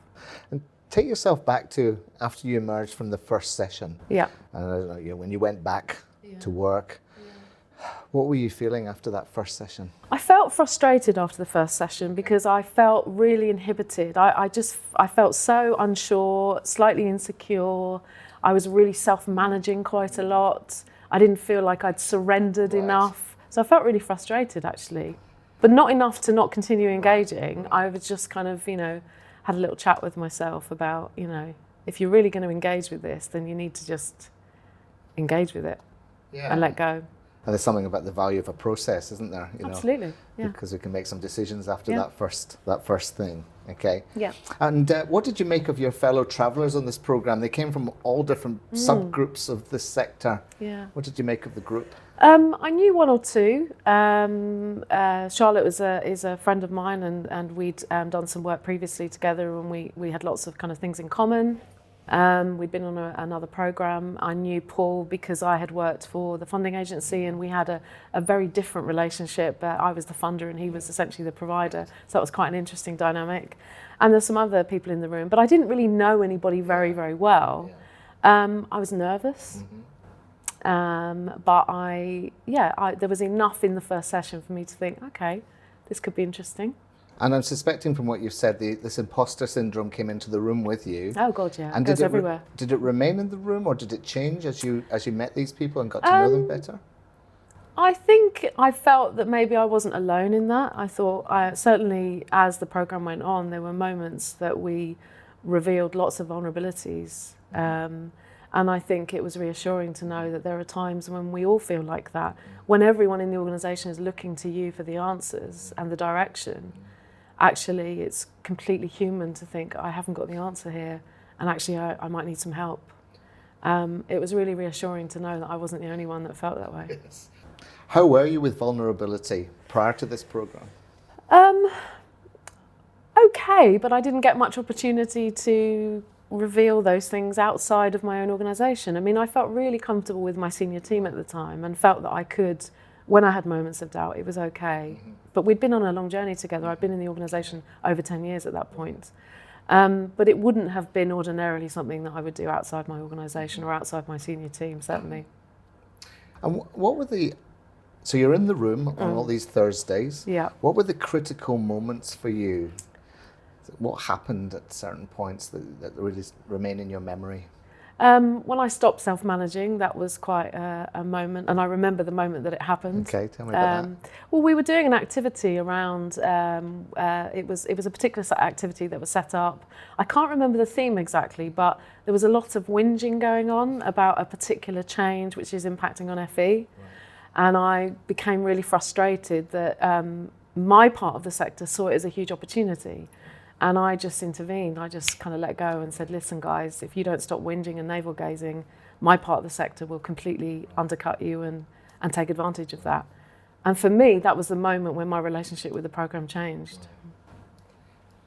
And take yourself back to after you emerged from the first session. Yeah. And when you went back to work, what were you feeling after that first session? I felt frustrated after the first session because I felt really inhibited. I felt so unsure, slightly insecure. I was really self-managing quite a lot. I didn't feel like I'd surrendered enough. So I felt really frustrated, actually. But not enough to not continue engaging. I was just kind of, had a little chat with myself about, if you're really going to engage with this, then you need to just engage with it and let go. And there's something about the value of a process, isn't there? Absolutely, yeah. Because we can make some decisions after that first thing, okay? Yeah. And what did you make of your fellow travellers on this programme? They came from all different subgroups of this sector. Yeah. What did you make of the group? I knew one or two. Charlotte is a friend of mine, and we'd done some work previously together, and we had lots of kind of things in common. We'd been on another programme. I knew Paul because I had worked for the funding agency, and we had a very different relationship. I was the funder and he was essentially the provider, so that was quite an interesting dynamic. And there's some other people in the room, but I didn't really know anybody very, very well. I was nervous. But there was enough in the first session for me to think, okay, this could be interesting. And I'm suspecting from what you've said, this imposter syndrome came into the room with you. Oh God, yeah, and it goes everywhere. Did it remain in the room, or did it change as you met these people and got to know them better? I think I felt that maybe I wasn't alone in that. I thought, certainly as the programme went on, there were moments that we revealed lots of vulnerabilities. And I think it was reassuring to know that there are times when we all feel like that, when everyone in the organisation is looking to you for the answers and the direction. Actually, it's completely human to think, I haven't got the answer here, and actually I might need some help. It was really reassuring to know that I wasn't the only one that felt that way. Yes. How were you with vulnerability prior to this programme? Okay, but I didn't get much opportunity to reveal those things outside of my own organisation. I mean, I felt really comfortable with my senior team at the time and felt that I could, when I had moments of doubt, it was okay. But we'd been on a long journey together. I'd been in the organisation over 10 years at that point. But it wouldn't have been ordinarily something that I would do outside my organisation or outside my senior team, certainly. And what were so you're in the room on all these Thursdays. Yeah. What were the critical moments for you? What happened at certain points that really remain in your memory? When I stopped self-managing, that was quite a moment, and I remember the moment that it happened. Okay, tell me about that. Well, we were doing an activity around. It was a particular activity that was set up. I can't remember the theme exactly, but there was a lot of whinging going on about a particular change which is impacting on FE, right. And I became really frustrated that my part of the sector saw it as a huge opportunity. And I just intervened. I just kind of let go and said, listen, guys, if you don't stop whinging and navel gazing, my part of the sector will completely undercut you and take advantage of that. And for me, that was the moment when my relationship with the programme changed.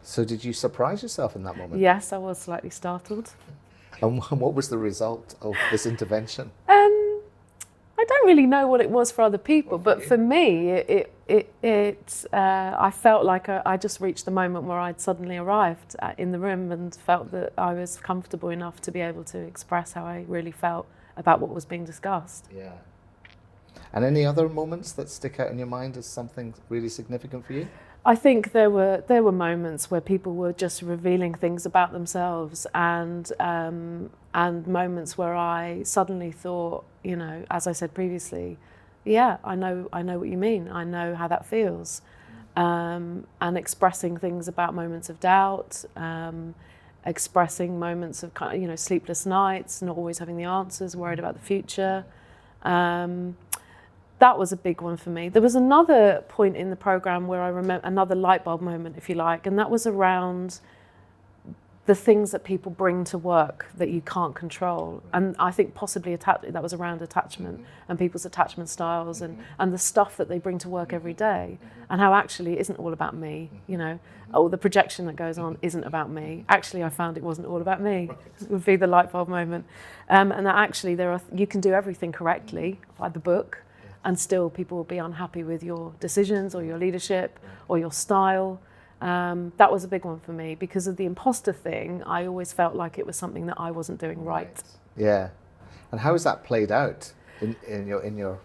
So did you surprise yourself in that moment? Yes, I was slightly startled. And what was the result of this intervention? I don't really know what it was for other people, but for me, I felt like I just reached the moment where I'd suddenly arrived in the room and felt that I was comfortable enough to be able to express how I really felt about what was being discussed. Yeah. And any other moments that stick out in your mind as something really significant for you? I think there were moments where people were just revealing things about themselves, and moments where I suddenly thought, you know, as I said previously, yeah, I know what you mean. I know how that feels, and expressing things about moments of doubt, expressing moments of kind of, you know, sleepless nights, not always having the answers, worried about the future. That was a big one for me. There was another point in the programme where I remember another light bulb moment, if you like, and that was around the things that people bring to work that you can't control. And I think possibly that was around attachment and people's attachment styles and the stuff that they bring to work every day, and how actually it isn't all about me, you know, or the projection that goes on isn't about me. Actually, I found it wasn't all about me. It would be the light bulb moment. And that actually you can do everything correctly by the book, and still people will be unhappy with your decisions or your leadership or your style. That was a big one for me because of the imposter thing. I always felt like it was something that I wasn't doing right. Yeah. And how has that played out in your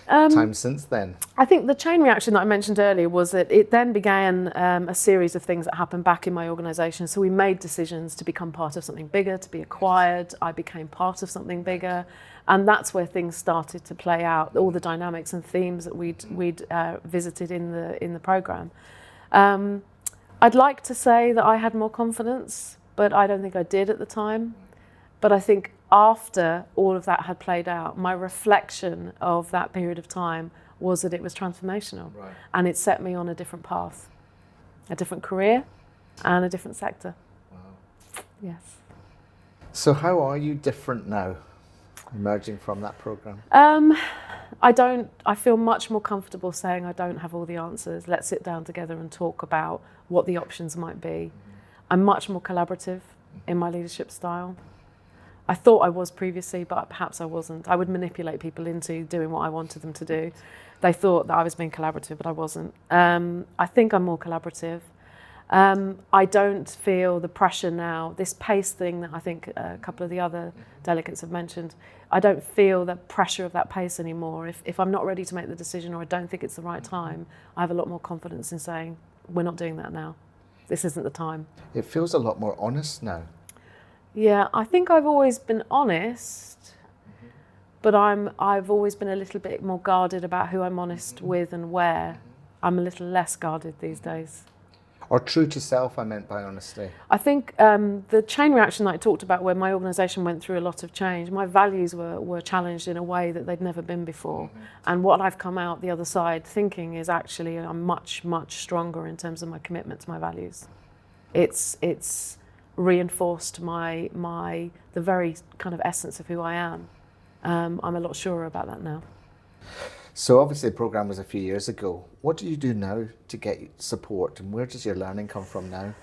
time since then? I think the chain reaction that I mentioned earlier was that it then began a series of things that happened back in my organisation. So we made decisions to become part of something bigger, to be acquired. I became part of something bigger. And that's where things started to play out, all the dynamics and themes that we'd visited in the programme. I'd like to say that I had more confidence, but I don't think I did at the time. But I think after all of that had played out, my reflection of that period of time was that it was transformational. Right. And it set me on a different path, a different career and a different sector. Wow. Yes. So how are you different now, emerging from that programme? I feel much more comfortable saying I don't have all the answers. Let's sit down together and talk about what the options might be. I'm much more collaborative in my leadership style. I thought I was previously, but perhaps I wasn't. I would manipulate people into doing what I wanted them to do. They thought that I was being collaborative, but I wasn't. I think I'm more collaborative. I don't feel the pressure now, this pace thing that I think a couple of the other delegates have mentioned. I don't feel the pressure of that pace anymore. If I'm not ready to make the decision or I don't think it's the right time, I have a lot more confidence in saying, we're not doing that now. This isn't the time. It feels a lot more honest now. Yeah, I think I've always been honest, but I've always been a little bit more guarded about who I'm honest with and where. I'm a little less guarded these days. Or true to self, I meant by honesty. I think the chain reaction that I talked about, where my organisation went through a lot of change, my values were challenged in a way that they'd never been before. And what I've come out the other side thinking is actually I'm much, much stronger in terms of my commitment to my values. It's reinforced the very kind of essence of who I am. I'm a lot surer about that now. So obviously the programme was a few years ago. What do you do now to get support, and where does your learning come from now?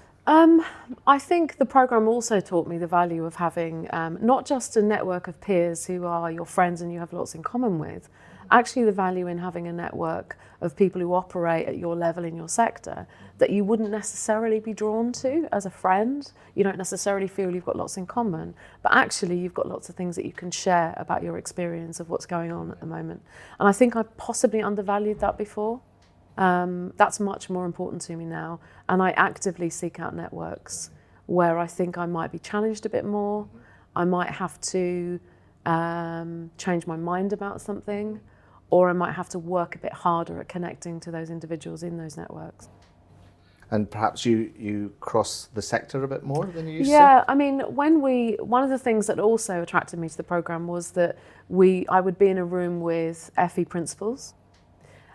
I think the programme also taught me the value of having not just a network of peers who are your friends and you have lots in common with, actually the value in having a network of people who operate at your level in your sector that you wouldn't necessarily be drawn to as a friend. You don't necessarily feel you've got lots in common, but actually you've got lots of things that you can share about your experience of what's going on at the moment. And I think I possibly undervalued that before. That's much more important to me now, and I actively seek out networks where I think I might be challenged a bit more, I might have to change my mind about something, or I might have to work a bit harder at connecting to those individuals in those networks. And perhaps you cross the sector a bit more than you used Yeah, I mean, one of the things that also attracted me to the programme was that I would be in a room with FE principals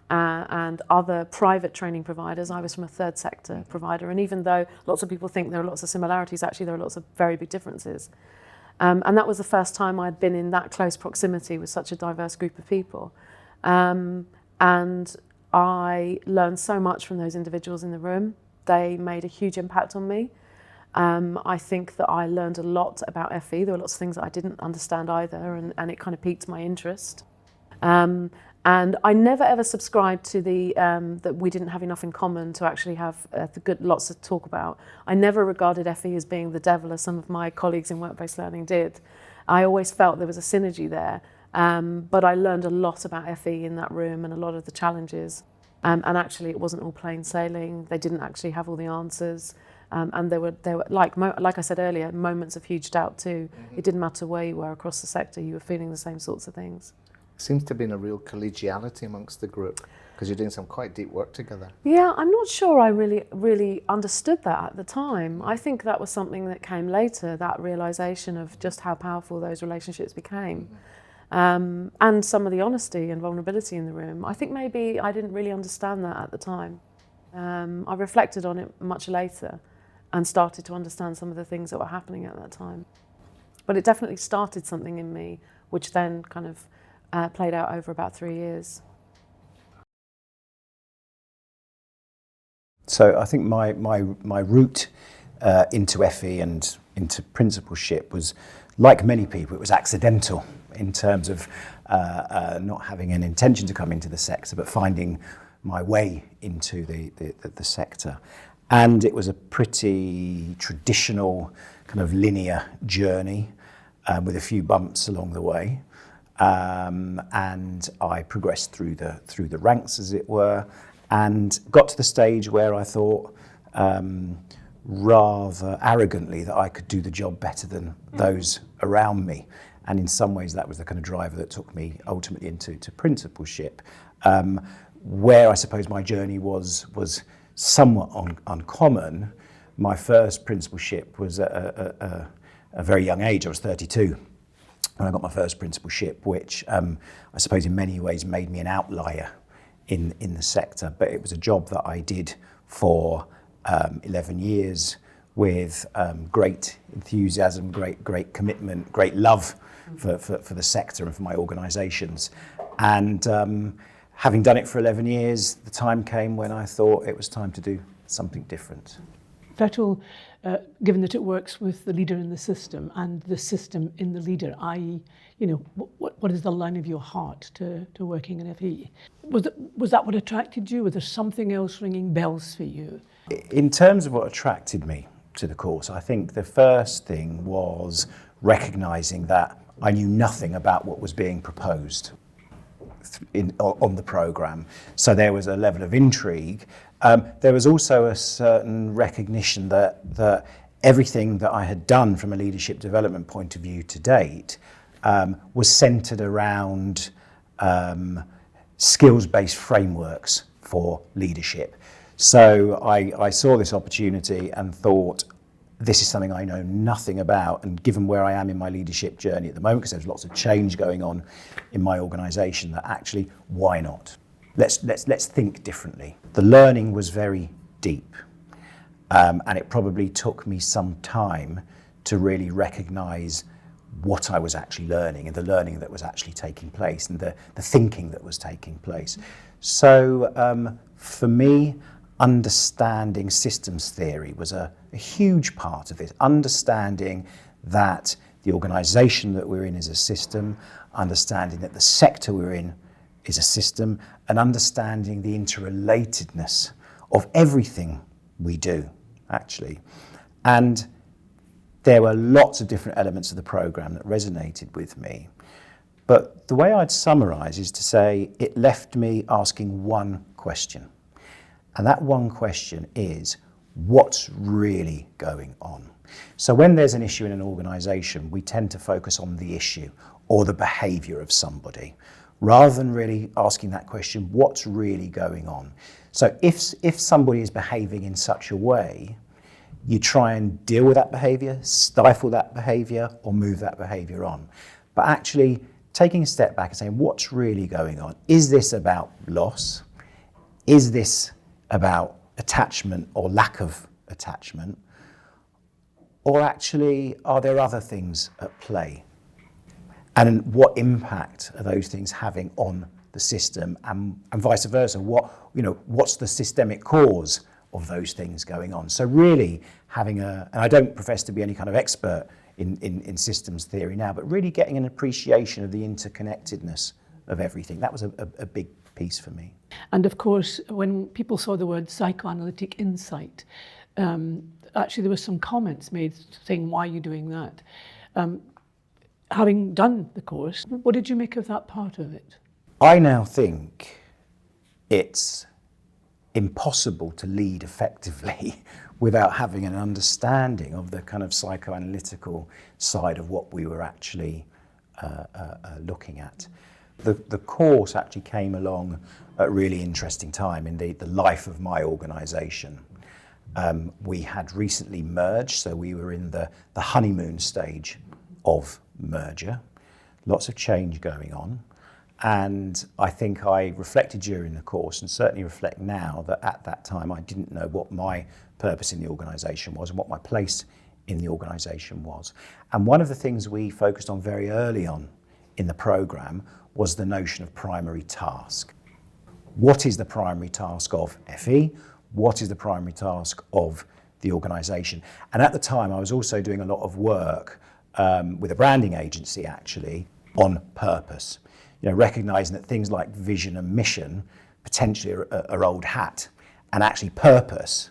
and other private training providers. I was from a third sector provider, and even though lots of people think there are lots of similarities, actually there are lots of very big differences. And that was the first time I'd been in that close proximity with such a diverse group of people. And I learned so much from those individuals in the room. They made a huge impact on me. I think that I learned a lot about FE. There were lots of things that I didn't understand either, and it kind of piqued my interest. And I never ever subscribed to the that we didn't have enough in common to actually have lots to talk about. I never regarded FE as being the devil, as some of my colleagues in work-based learning did. I always felt there was a synergy there. But I learned a lot about FE in that room and a lot of the challenges. And actually, it wasn't all plain sailing. They didn't actually have all the answers. And there were like I said earlier, moments of huge doubt too. Mm-hmm. It didn't matter where you were across the sector, you were feeling the same sorts of things. Seems to have been a real collegiality amongst the group, because you're doing some quite deep work together. Yeah, I'm not sure I really understood that at the time. I think that was something that came later, that realisation of just how powerful those relationships became. Mm-hmm. And some of the honesty and vulnerability in the room. I think maybe I didn't really understand that at the time. I reflected on it much later and started to understand some of the things that were happening at that time. But it definitely started something in me, which then kind of played out over about 3 years. So I think my route into FE and into principalship was, like many people, it was accidental in terms of not having an intention to come into the sector, but finding my way into the sector. And it was a pretty traditional kind of linear journey with a few bumps along the way. And I progressed through the ranks, as it were, and got to the stage where I thought rather arrogantly that I could do the job better than those around me. And in some ways that was the kind of driver that took me ultimately into principalship, where I suppose my journey was somewhat uncommon. My first principalship was at a very young age. I was 32 when I got my first principalship, which I suppose in many ways made me an outlier in the sector. But it was a job that I did for 11 years with great enthusiasm, great commitment, great love for the sector and for my organisations. And having done it for 11 years, the time came when I thought it was time to do something different. FETL, given that it works with the leader in the system and the system in the leader, i.e., what is the line of your heart to working in FE? Was that what attracted you? Was there something else ringing bells for you? In terms of what attracted me to the course, I think the first thing was recognising that I knew nothing about what was being proposed on the programme. So there was a level of intrigue. There was also a certain recognition that everything that I had done from a leadership development point of view to date was centred around skills-based frameworks for leadership. So I saw this opportunity and thought, this is something I know nothing about, and given where I am in my leadership journey at the moment, because there's lots of change going on in my organisation, that actually, why not? Let's think differently. The learning was very deep, and it probably took me some time to really recognise what I was actually learning and the learning that was actually taking place and the thinking that was taking place. So for me, understanding systems theory was a huge part of it. Understanding that the organisation that we're in is a system, understanding that the sector we're in is a system, and understanding the interrelatedness of everything we do, actually. And there were lots of different elements of the programme that resonated with me. But the way I'd summarise is to say it left me asking one question. And that one question is, what's really going on. So when there's an issue in an organisation, we tend to focus on the issue or the behaviour of somebody, rather than really asking that question, what's really going on? So if somebody is behaving in such a way, you try and deal with that behaviour, stifle that behaviour, or move that behaviour on. But actually taking a step back and saying, what's really going on? Is this about loss? Is this about attachment or lack of attachment? Or actually, are there other things at play? And what impact are those things having on the system, and vice versa? What's the systemic cause of those things going on? So really having and I don't profess to be any kind of expert in systems theory now, but really getting an appreciation of the interconnectedness of everything. That was a big piece for me. And of course, when people saw the word psychoanalytic insight, actually there were some comments made saying, why are you doing that? Having done the course, what did you make of that part of it? I now think it's impossible to lead effectively without having an understanding of the kind of psychoanalytical side of what we were actually looking at. The course actually came along at a really interesting time in the life of my organisation. We had recently merged, so we were in the honeymoon stage of merger, lots of change going on. And I think I reflected during the course, and certainly reflect now, that at that time I didn't know what my purpose in the organisation was and what my place in the organisation was. And one of the things we focused on very early on in the programme was the notion of primary task. What is the primary task of FE? What is the primary task of the organisation? And at the time I was also doing a lot of work with a branding agency actually on purpose. Recognising that things like vision and mission potentially are old hat, and actually purpose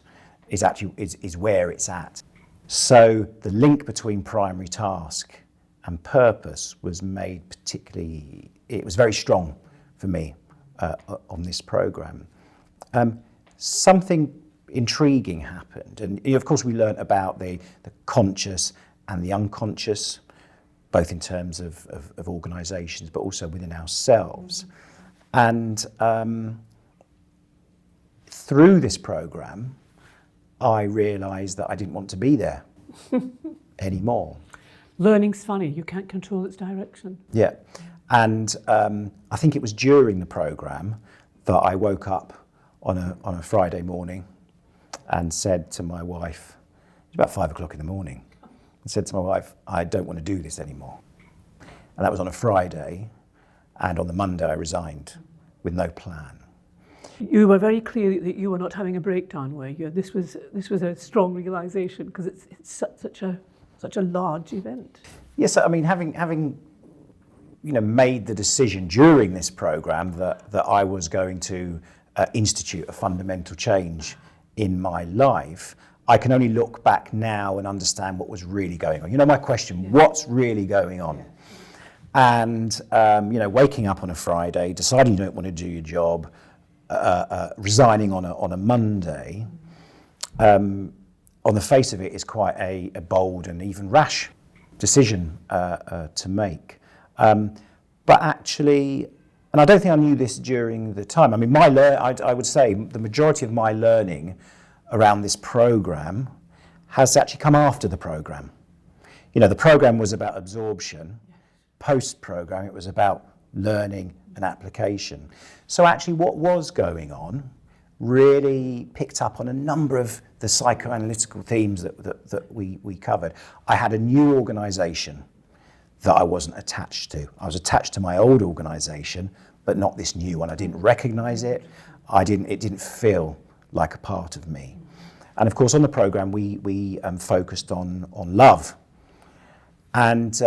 is where it's at. So the link between primary task and purpose was made particularly, it was very strong for me on this programme. Something intriguing happened, and of course we learnt about the conscious and the unconscious, both in terms of organisations, but also within ourselves. And through this programme, I realised that I didn't want to be there anymore. Learning's funny, you can't control its direction. Yeah, and I think it was during the programme that I woke up on a Friday morning and said to my wife, it was about 5 o'clock in the morning, I said to my wife, I don't want to do this anymore. And that was on a Friday, and on the Monday I resigned with no plan. You were very clear that you were not having a breakdown, were you? This was a strong realisation, because it's such a large event. Yes, I mean, having made the decision during this programme that I was going to institute a fundamental change in my life, I can only look back now and understand what was really going on. My question, what's really going on? And, waking up on a Friday, deciding you don't want to do your job, resigning on a Monday, on the face of it is quite a bold and even rash decision to make. But actually, and I don't think I knew this during the time. I mean, I would say the majority of my learning around this programme has actually come after the programme. The programme was about absorption. Post-programme, it was about learning and application. So actually what was going on really picked up on a number of the psychoanalytical themes that we covered. I had a new organisation that I wasn't attached to. I was attached to my old organisation, but not this new one. I didn't recognise it. It didn't feel like a part of me. And of course, on the programme, we focused on love. And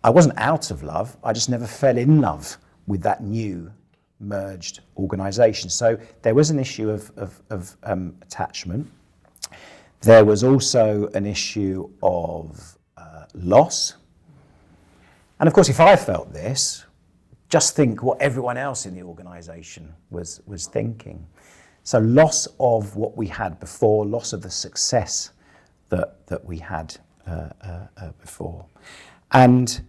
I wasn't out of love. I just never fell in love with that new merged organisation. So there was an issue of attachment. There was also an issue of loss. And of course, if I felt this, just think what everyone else in the organisation was thinking. So loss of what we had before, loss of the success that we had before. And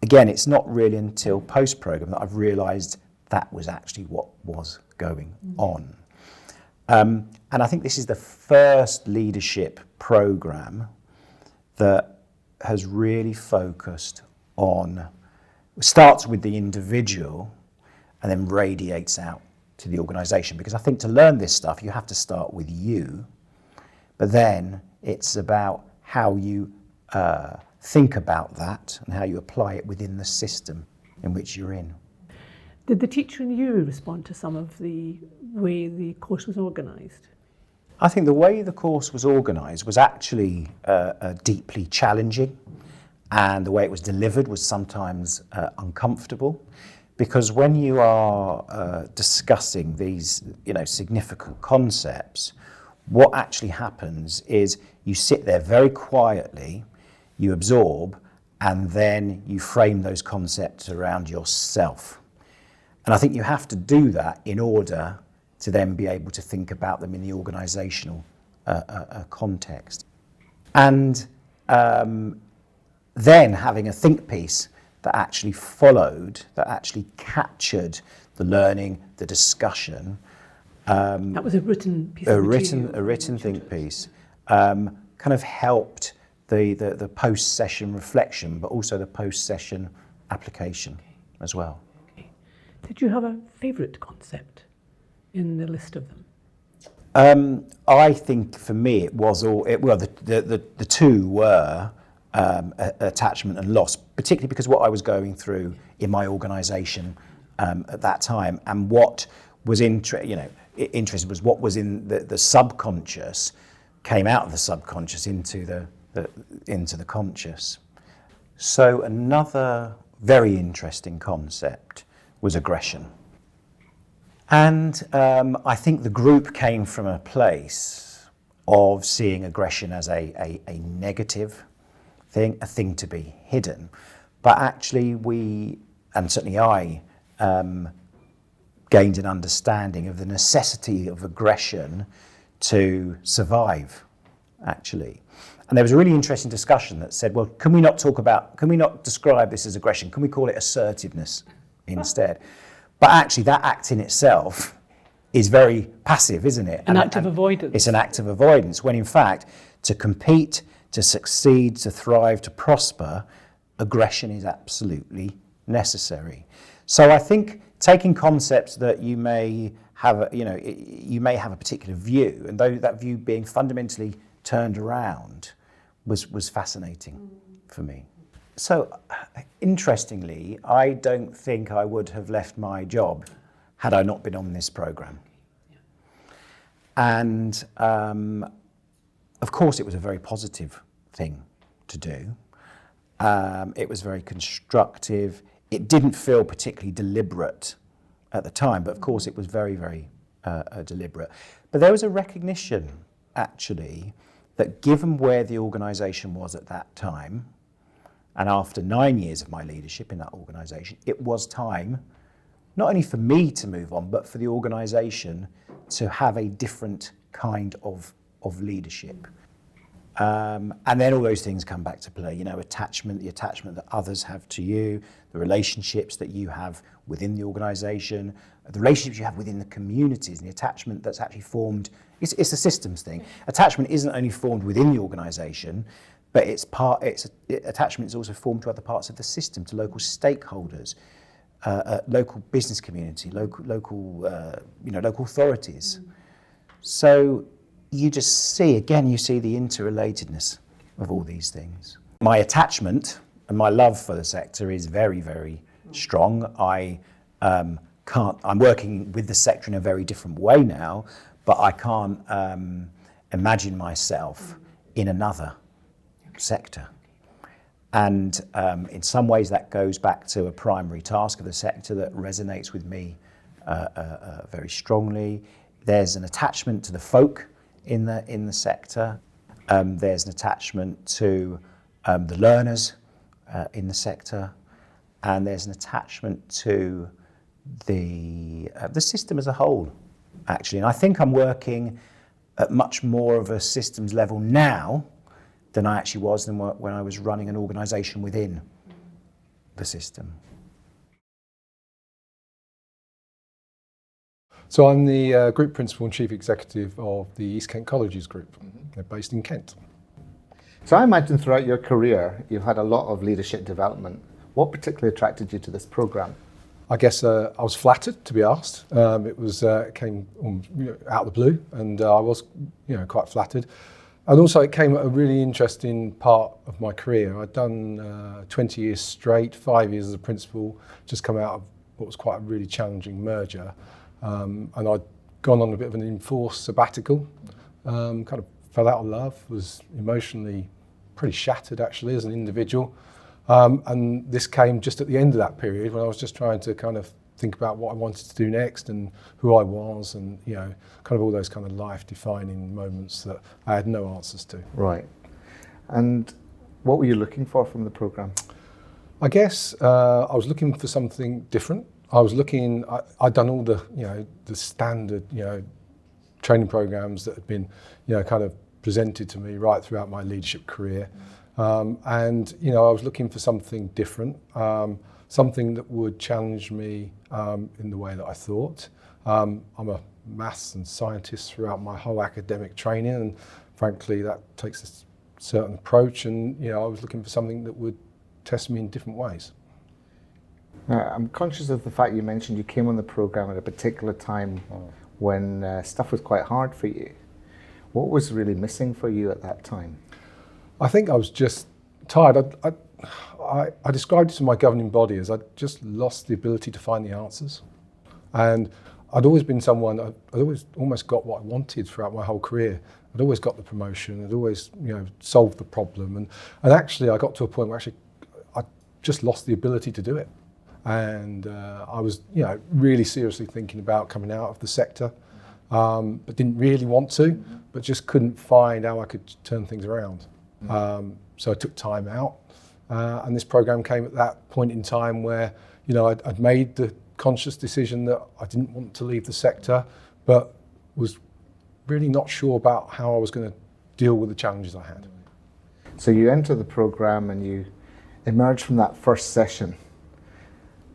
again, it's not really until post-program that I've realised that was actually what was going on. And I think this is the first leadership programme that has really focused on, starts with the individual and then radiates out to the organisation. Because I think to learn this stuff, you have to start with you, but then it's about how you think about that and how you apply it within the system in which you're in. Did the teacher and you respond to some of the way the course was organised? I think the way the course was organised was actually deeply challenging, and the way it was delivered was sometimes uncomfortable, because when you are discussing these, significant concepts, what actually happens is you sit there very quietly, you absorb, and then you frame those concepts around yourself. And I think you have to do that in order to then be able to think about them in the organisational context. And then having a think piece that actually followed, that actually captured the learning, the discussion. That was a written piece of material. A written think piece kind of helped the post-session reflection, but also the post-session application as well. Okay. Did you have a favourite concept in the list of them? I think for me it was the two were attachment and loss, particularly because what I was going through in my organisation at that time, and what was interesting was what was in the subconscious came out of the subconscious into the conscious. So another very interesting concept was aggression. And I think the group came from a place of seeing aggression as a negative thing, a thing to be hidden. But actually we, and certainly I, gained an understanding of the necessity of aggression to survive, actually. And there was a really interesting discussion that said, well, can we not describe this as aggression? Can we call it assertiveness instead? But actually that act in itself is very passive, isn't it? An act of avoidance. It's an act of avoidance, when in fact, to compete, to succeed, to thrive, to prosper, aggression is absolutely necessary. So I think taking concepts that you may have, you may have a particular view, and though that view being fundamentally turned around was fascinating for me. So, interestingly, I don't think I would have left my job had I not been on this programme. And, of course, it was a very positive thing to do. It was very constructive. It didn't feel particularly deliberate at the time, but of course it was very, very deliberate. But there was a recognition, actually, that given where the organisation was at that time, and after 9 years of my leadership in that organisation, it was time, not only for me to move on, but for the organisation to have a different kind of leadership. And then all those things come back to play, attachment, the attachment that others have to you, the relationships that you have within the organisation, the relationships you have within the communities, and the attachment that's actually formed. It's a systems thing. Attachment isn't only formed within the organisation, but attachment is also formed to other parts of the system, to local stakeholders, local business community, local authorities. So you just see the interrelatedness of all these things. My attachment and my love for the sector is very, very strong. I'm working with the sector in a very different way now, but I can't imagine myself in another sector. And in some ways that goes back to a primary task of the sector that resonates with me very strongly. There's an attachment to the folk in the sector. There's an attachment to the learners in the sector, and there's an attachment to the system as a whole actually. And I think I'm working at much more of a systems level now than I actually was when I was running an organisation within the system. So I'm the Group Principal and Chief Executive of the East Kent Colleges Group. They're based in Kent. So I imagine throughout your career, you've had a lot of leadership development. What particularly attracted you to this programme? I guess I was flattered to be asked. It came out of the blue, and I was quite flattered. And also it came at a really interesting part of my career. I'd done 20 years straight, 5 years as a principal, just come out of what was quite a really challenging merger. And I'd gone on a bit of an enforced sabbatical, kind of fell out of love, was emotionally pretty shattered actually as an individual. And this came just at the end of that period when I was just trying to kind of think about what I wanted to do next and who I was, and kind of all those kind of life-defining moments that I had no answers to. Right. And what were you looking for from the programme? I guess I was looking for something different. I was looking. I'd done all the the standard training programs that had been kind of presented to me right throughout my leadership career, and I was looking for something different, something that would challenge me in the way that I thought. I'm a maths and scientist throughout my whole academic training, and frankly that takes a certain approach, and I was looking for something that would test me in different ways. I'm conscious of the fact you mentioned you came on the programme at a particular time when stuff was quite hard for you. What was really missing for you at that time? I think I was just tired. I described it to my governing body as I'd just lost the ability to find the answers. And I'd always been someone, I'd always almost got what I wanted throughout my whole career. I'd always got the promotion, I'd always solved the problem. And actually I got to a point where I just lost the ability to do it. And I was really seriously thinking about coming out of the sector, but didn't really want to, but just couldn't find how I could turn things around. So I took time out, and this programme came at that point in time where I'd made the conscious decision that I didn't want to leave the sector, but was really not sure about how I was going to deal with the challenges I had. So you enter the programme and you emerge from that first session.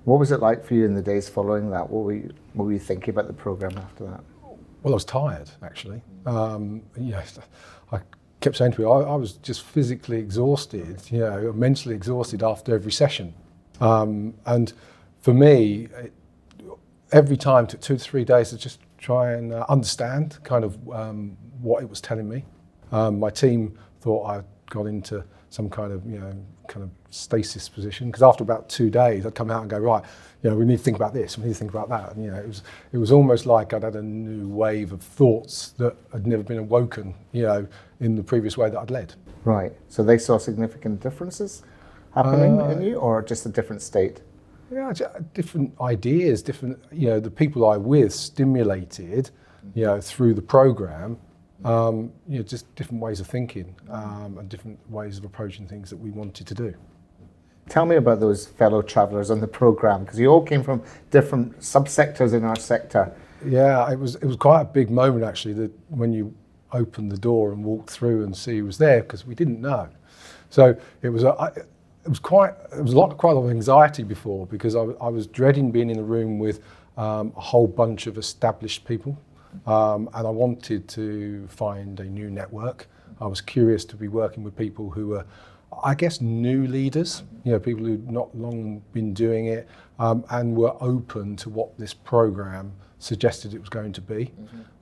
What was it like for you in the days following that? What were you thinking about the programme after that? Well, I was tired, actually. I kept saying to people, I was just physically exhausted, mentally exhausted after every session. And for me, every time it took 2 to 3 days to just try and understand kind of what it was telling me. My team thought I got into some kind of stasis position, because after about 2 days I'd come out and go, right, we need to think about this, we need to think about that. And, it was almost like I'd had a new wave of thoughts that had never been awoken, in the previous way that I'd led. Right. So they saw significant differences happening in you, or just a different state? Yeah, different ideas, different, the people I with stimulated, through the programme, just different ways of thinking, and different ways of approaching things that we wanted to do. Tell me about those fellow travellers on the programme, because you all came from different subsectors in our sector. Yeah, it was quite a big moment actually, that when you opened the door and walked through and see who was there, because we didn't know. So it was quite a lot of anxiety before, because I was dreading being in a room with a whole bunch of established people, and I wanted to find a new network. I was curious to be working with people who were, I guess, new leaders, people who'd not long been doing it, and were open to what this programme suggested it was going to be.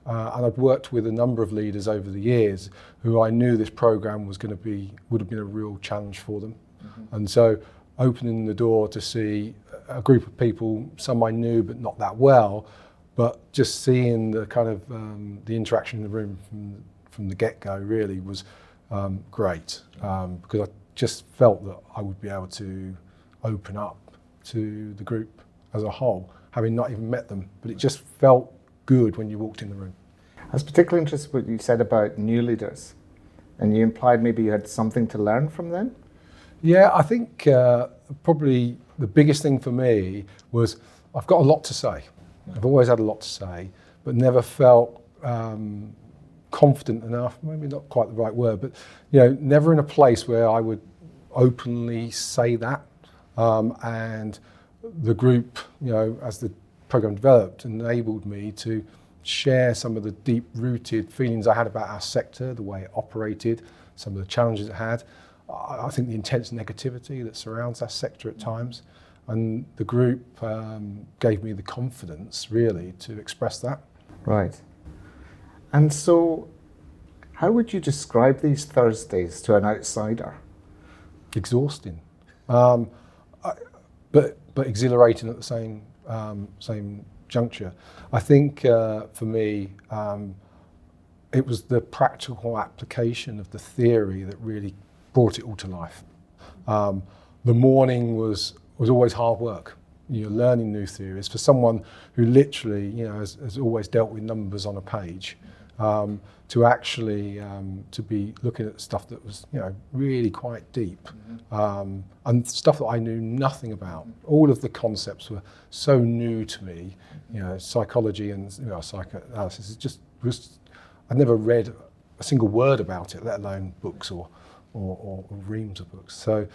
And I'd worked with a number of leaders over the years who I knew this programme would have been a real challenge for them. And so opening the door to see a group of people, some I knew but not that well, but just seeing the kind of the interaction in the room from the get-go really was great, because I just felt that I would be able to open up to the group as a whole, having not even met them, but it just felt good when you walked in the room. I was particularly interested in what you said about new leaders, and you implied maybe you had something to learn from them. Yeah, I think probably the biggest thing for me was I've got a lot to say. I've always had a lot to say, but never felt confident enough, maybe not quite the right word, but never in a place where I would openly say that. And the group, as the program developed, enabled me to share some of the deep-rooted feelings I had about our sector, the way it operated, some of the challenges it had. I think the intense negativity that surrounds our sector at times, and the group gave me the confidence really to express that. Right. And so, how would you describe these Thursdays to an outsider? Exhausting, but exhilarating at the same juncture. I think for me, it was the practical application of the theory that really brought it all to life. The morning was always hard work. You're learning new theories. For someone who literally, has always dealt with numbers on a page, to actually to be looking at stuff that was, really quite deep, and stuff that I knew nothing about. All of the concepts were so new to me. Psychology and psychoanalysis. It just was. I'd never read a single word about it, let alone books or reams of books. So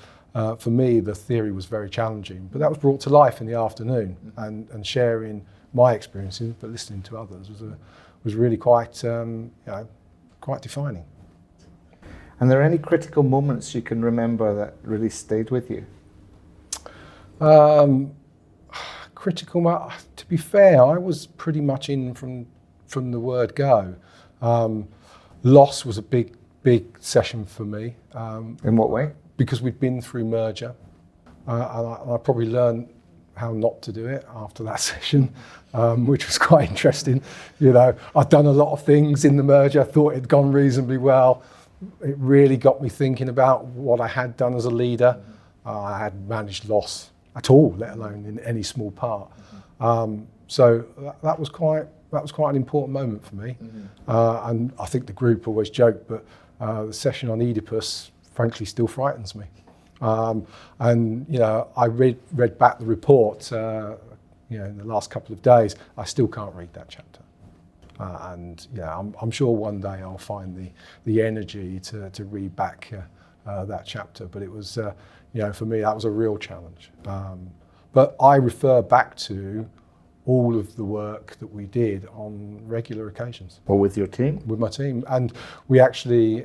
for me, the theory was very challenging, but that was brought to life in the afternoon, and sharing my experiences, but listening to others was really quite defining. And there any critical moments you can remember that really stayed with you? Critical. To be fair, I was pretty much in from the word go. Loss was a big session for me. In what way? Because we'd been through merger, and I probably learned how not to do it after that session, which was quite interesting. I'd done a lot of things in the merger, thought it'd gone reasonably well. It really got me thinking about what I had done as a leader. I hadn't managed loss at all, let alone in any small part. So that was quite an important moment for me. And I think the group always joke, but the session on Oedipus, frankly, still frightens me. And I read back the report, in the last couple of days. I still can't read that chapter. And I'm sure one day I'll find the energy to read back that chapter. But it was, for me, that was a real challenge. But I refer back to all of the work that we did on regular occasions. Or with your team? With my team. And we actually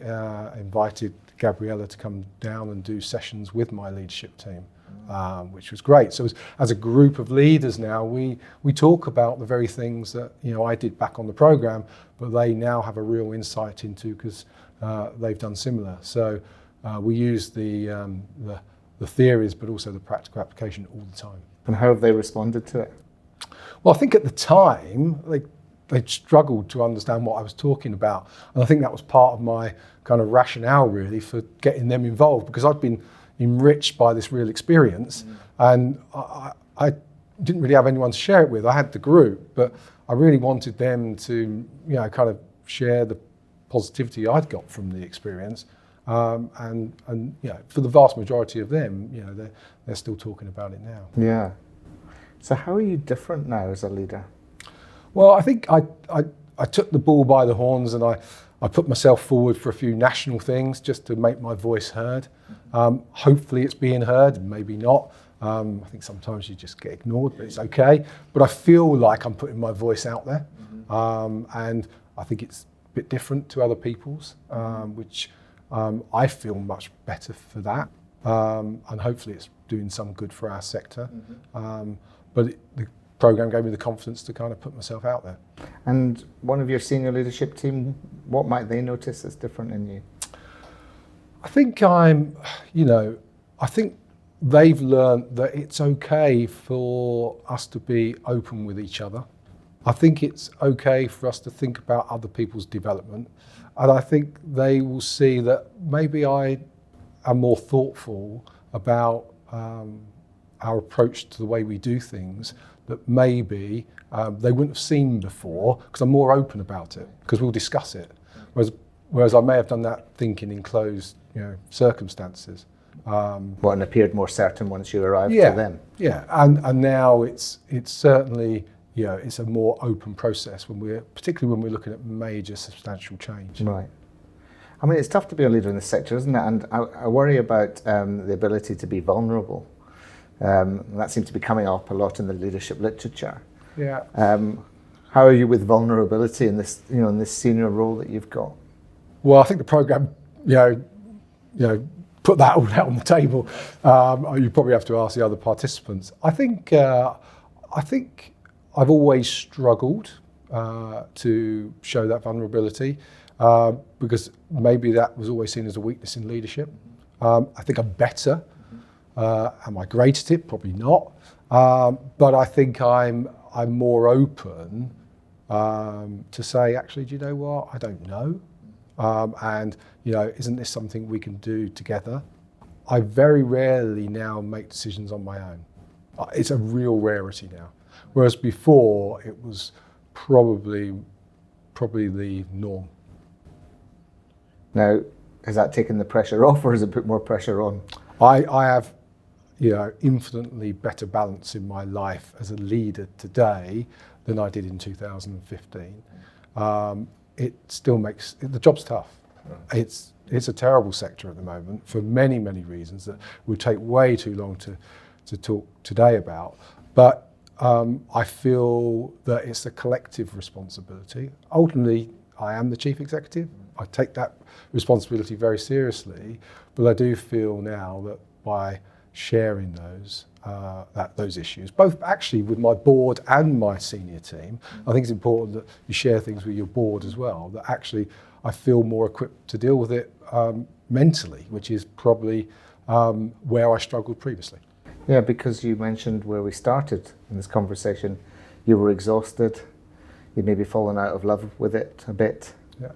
invited Gabriella to come down and do sessions with my leadership team, which was great. So as a group of leaders now, we talk about the very things that I did back on the program, but they now have a real insight into because they've done similar. So we use the theories, but also the practical application all the time. And how have they responded to it? Well, I think at the time they struggled to understand what I was talking about, and I think that was part of my kind of rationale really for getting them involved, because I'd been enriched by this real experience, and I didn't really have anyone to share it with. I had the group, but I really wanted them to kind of share the positivity I'd got from the experience, and for the vast majority of them, they're still talking about it now. Yeah. So how are you different now as a leader? Well, I think I took the bull by the horns, and I put myself forward for a few national things just to make my voice heard. Hopefully it's being heard, maybe not. I think sometimes you just get ignored, but it's okay. But I feel like I'm putting my voice out there, and I think it's a bit different to other people's, which I feel much better for that, and hopefully it's doing some good for our sector. But the program gave me the confidence to kind of put myself out there. And one of your senior leadership team, what might they notice as different in you? I think I think they've learned that it's okay for us to be open with each other. I think it's okay for us to think about other people's development. And I think they will see that maybe I am more thoughtful about our approach to the way we do things that maybe they wouldn't have seen before, because I'm more open about it, because we'll discuss it. Whereas I may have done that thinking in closed circumstances. And appeared more certain once you arrived to them. Yeah, and now it's certainly it's a more open process particularly when we're looking at major substantial change. Right. I mean, it's tough to be a leader in this sector, isn't it? And I worry about the ability to be vulnerable. That seems to be coming up a lot in the leadership literature. Yeah. How are you with vulnerability in this, in this senior role that you've got? Well, I think the programme, put that all out on the table. You probably have to ask the other participants. I think I've always struggled to show that vulnerability because maybe that was always seen as a weakness in leadership. I think I'm better. Am I great at it? Probably not. But I think I'm more open to say, actually, do you know what? I don't know. And isn't this something we can do together? I very rarely now make decisions on my own. It's a real rarity now. Whereas before, it was probably the norm. Now, has that taken the pressure off, or has it put more pressure on? I have, infinitely better balance in my life as a leader today than I did in 2015. It still makes the job's tough. It's a terrible sector at the moment for many, many reasons that would take way too long to talk today about. But I feel that it's a collective responsibility. Ultimately, I am the chief executive. I take that responsibility very seriously, but I do feel now that by sharing those issues, both actually with my board and my senior team, I think it's important that you share things with your board as well, that actually I feel more equipped to deal with it mentally, which is probably where I struggled previously. Yeah, because you mentioned where we started in this conversation, you were exhausted, you'd maybe fallen out of love with it a bit. Yeah.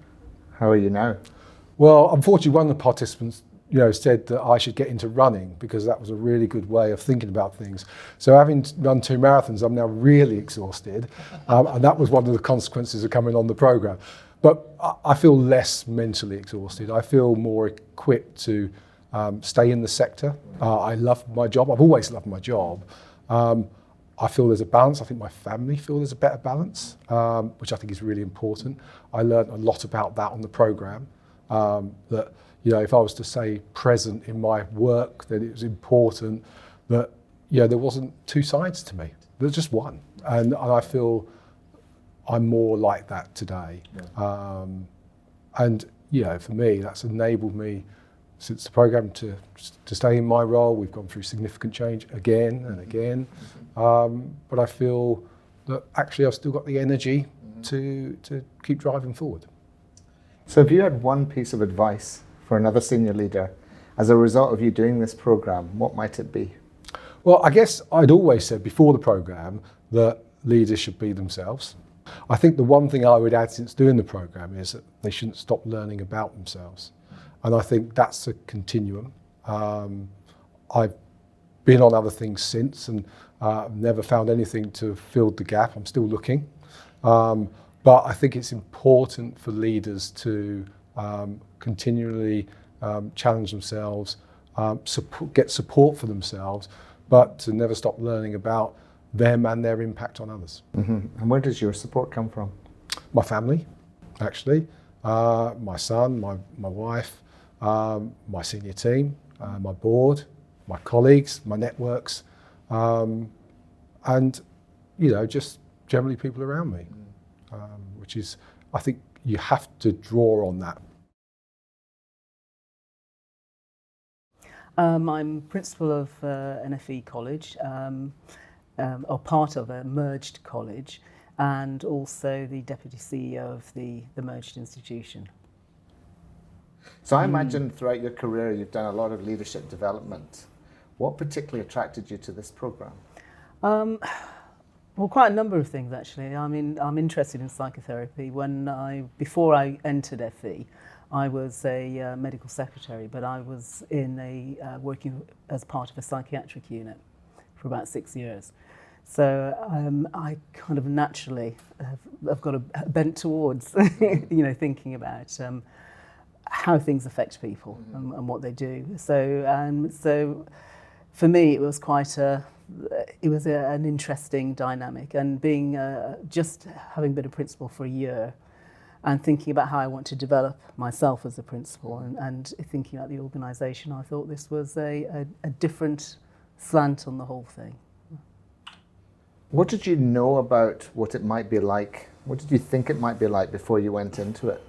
How are you now? Well, unfortunately, one of the participants said that I should get into running because that was a really good way of thinking about things. So having run 2 marathons, I'm now really exhausted. And that was one of the consequences of coming on the programme. But I feel less mentally exhausted. I feel more equipped to stay in the sector. I love my job. I've always loved my job. I feel there's a balance. I think my family feel there's a better balance, which I think is really important. I learned a lot about that on the programme. That if I was to say present in my work, then it was important that there wasn't 2 sides to me. There's just one, and I feel I'm more like that today. Yeah. And for me, that's enabled me since the programme to stay in my role. We've gone through significant change again and again, but I feel that actually I've still got the energy to keep driving forward. So if you had one piece of advice for another senior leader as a result of you doing this programme, what might it be? Well, I guess I'd always said before the programme that leaders should be themselves. I think the one thing I would add since doing the programme is that they shouldn't stop learning about themselves. And I think that's a continuum. I've been on other things since and never found anything to have filled the gap. I'm still looking. But I think it's important for leaders to continually challenge themselves, get support for themselves, but to never stop learning about them and their impact on others. Mm-hmm. And where does your support come from? My family, actually. My son, my wife, my senior team, my board, my colleagues, my networks, and just generally people around me, which is, I think you have to draw on that. I'm principal of an FE college, or part of a merged college, and also the deputy CEO of the merged institution. So I imagine throughout your career you've done a lot of leadership development. What particularly attracted you to this programme? Well, quite a number of things actually. I mean, I'm interested in psychotherapy. Before I entered FE, I was a medical secretary, but I was working as part of a psychiatric unit for about 6 years. So I kind of naturally have got a bent towards, thinking about how things affect people and what they do. So for me, it was quite a an interesting dynamic, and being just having been a principal for a year and thinking about how I want to develop myself as a principal and thinking about the organisation, I thought this was a different slant on the whole thing. What did you know about what it might be like? What did you think it might be like before you went into it?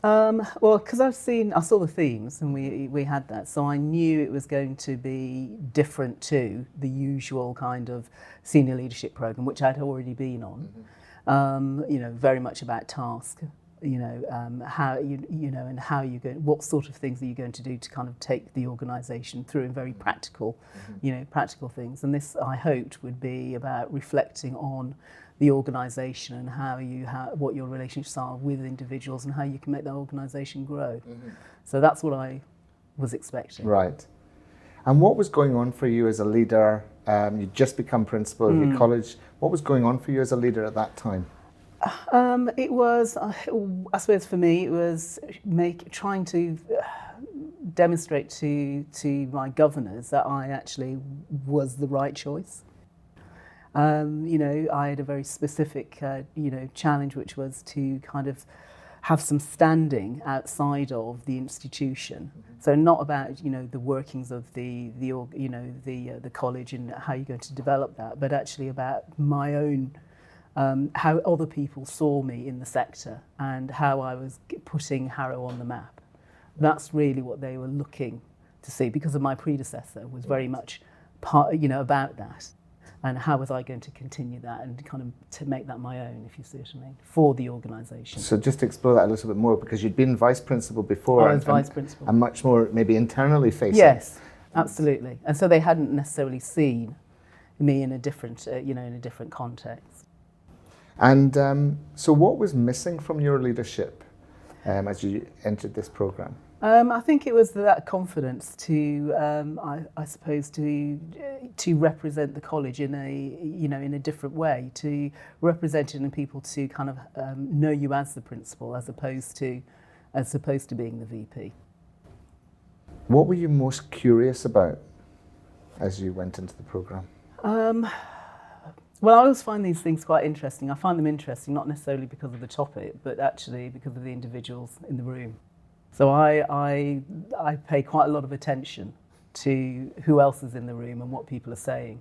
Well, because I saw the themes and we had that, so I knew it was going to be different to the usual kind of senior leadership program, which I'd already been on. You know, very much about task. You know, how and how you go. What sort of things are you going to do to kind of take the organisation through in very practical, practical things. And this, I hoped, would be about reflecting on the organisation and what your relationships are with individuals and how you can make that organisation grow. So that's what I was expecting. Right. And what was going on for you as a leader? You'd just become principal of your college. What was going on for you as a leader at that time? It was, I suppose for me, it was trying to demonstrate to my governors that I actually was the right choice. You know, I had a very specific, challenge, which was to kind of have some standing outside of the institution. So not about, the workings of the college and how you're going to develop that, but actually about my own, how other people saw me in the sector and how I was putting Harrow on the map. That's really what they were looking to see, because of my predecessor was very much about that. And how was I going to continue that and kind of to make that my own, if you see what I mean, for the organisation. So just to explore that a little bit more, because you'd been vice principal before. I was vice principal. And much more maybe internally facing. Yes, absolutely. And so they hadn't necessarily seen me in a different, in a different context. And so what was missing from your leadership as you entered this programme? I think it was that confidence to, I suppose, to represent the college in a different way, to represent it in people to kind of know you as the principal, as opposed to being the VP. What were you most curious about as you went into the programme? Well, I always find these things quite interesting. I find them interesting not necessarily because of the topic, but actually because of the individuals in the room. So I pay quite a lot of attention to who else is in the room and what people are saying,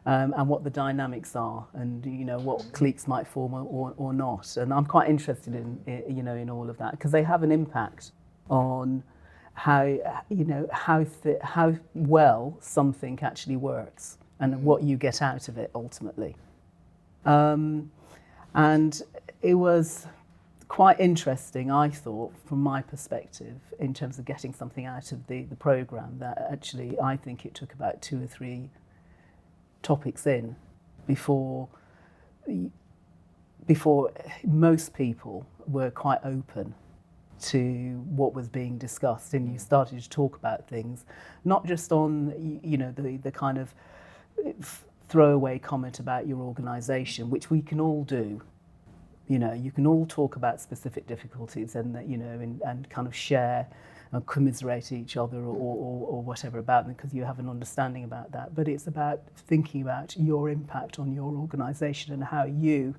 and what the dynamics are, and what cliques might form or not. And I'm quite interested in all of that, because they have an impact on how well something actually works and what you get out of it ultimately. And it was quite interesting, I thought, from my perspective, in terms of getting something out of the programme, that actually I think it took about 2 or 3 topics in before most people were quite open to what was being discussed, and you started to talk about things, not just on the kind of throwaway comment about your organisation, which we can all do. You can all talk about specific difficulties and and kind of share and commiserate each other or whatever about them, because you have an understanding about that. But it's about thinking about your impact on your organisation and how your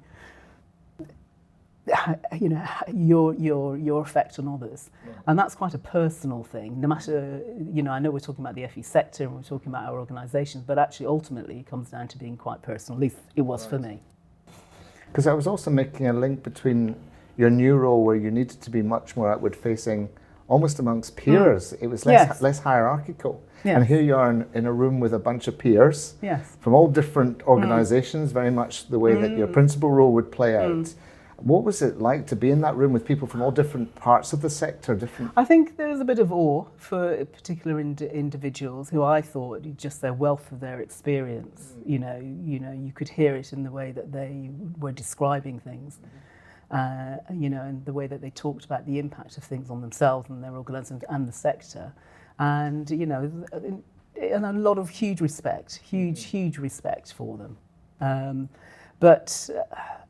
effect on others. And that's quite a personal thing, no matter, I know we're talking about the FE sector and we're talking about our organisations, but actually ultimately it comes down to being quite personal. At least it was for me. Because I was also making a link between your new role, where you needed to be much more outward facing, almost amongst peers. It was less hierarchical. Yes. And here you are in a room with a bunch of peers from all different organisations, very much the way that your principal role would play out. What was it like to be in that room with people from all different parts of the sector? I think there was a bit of awe for particular individuals who I thought just their wealth of their experience. You could hear it in the way that they were describing things. And the way that they talked about the impact of things on themselves and their organisations and the sector, and and a lot of huge respect for them.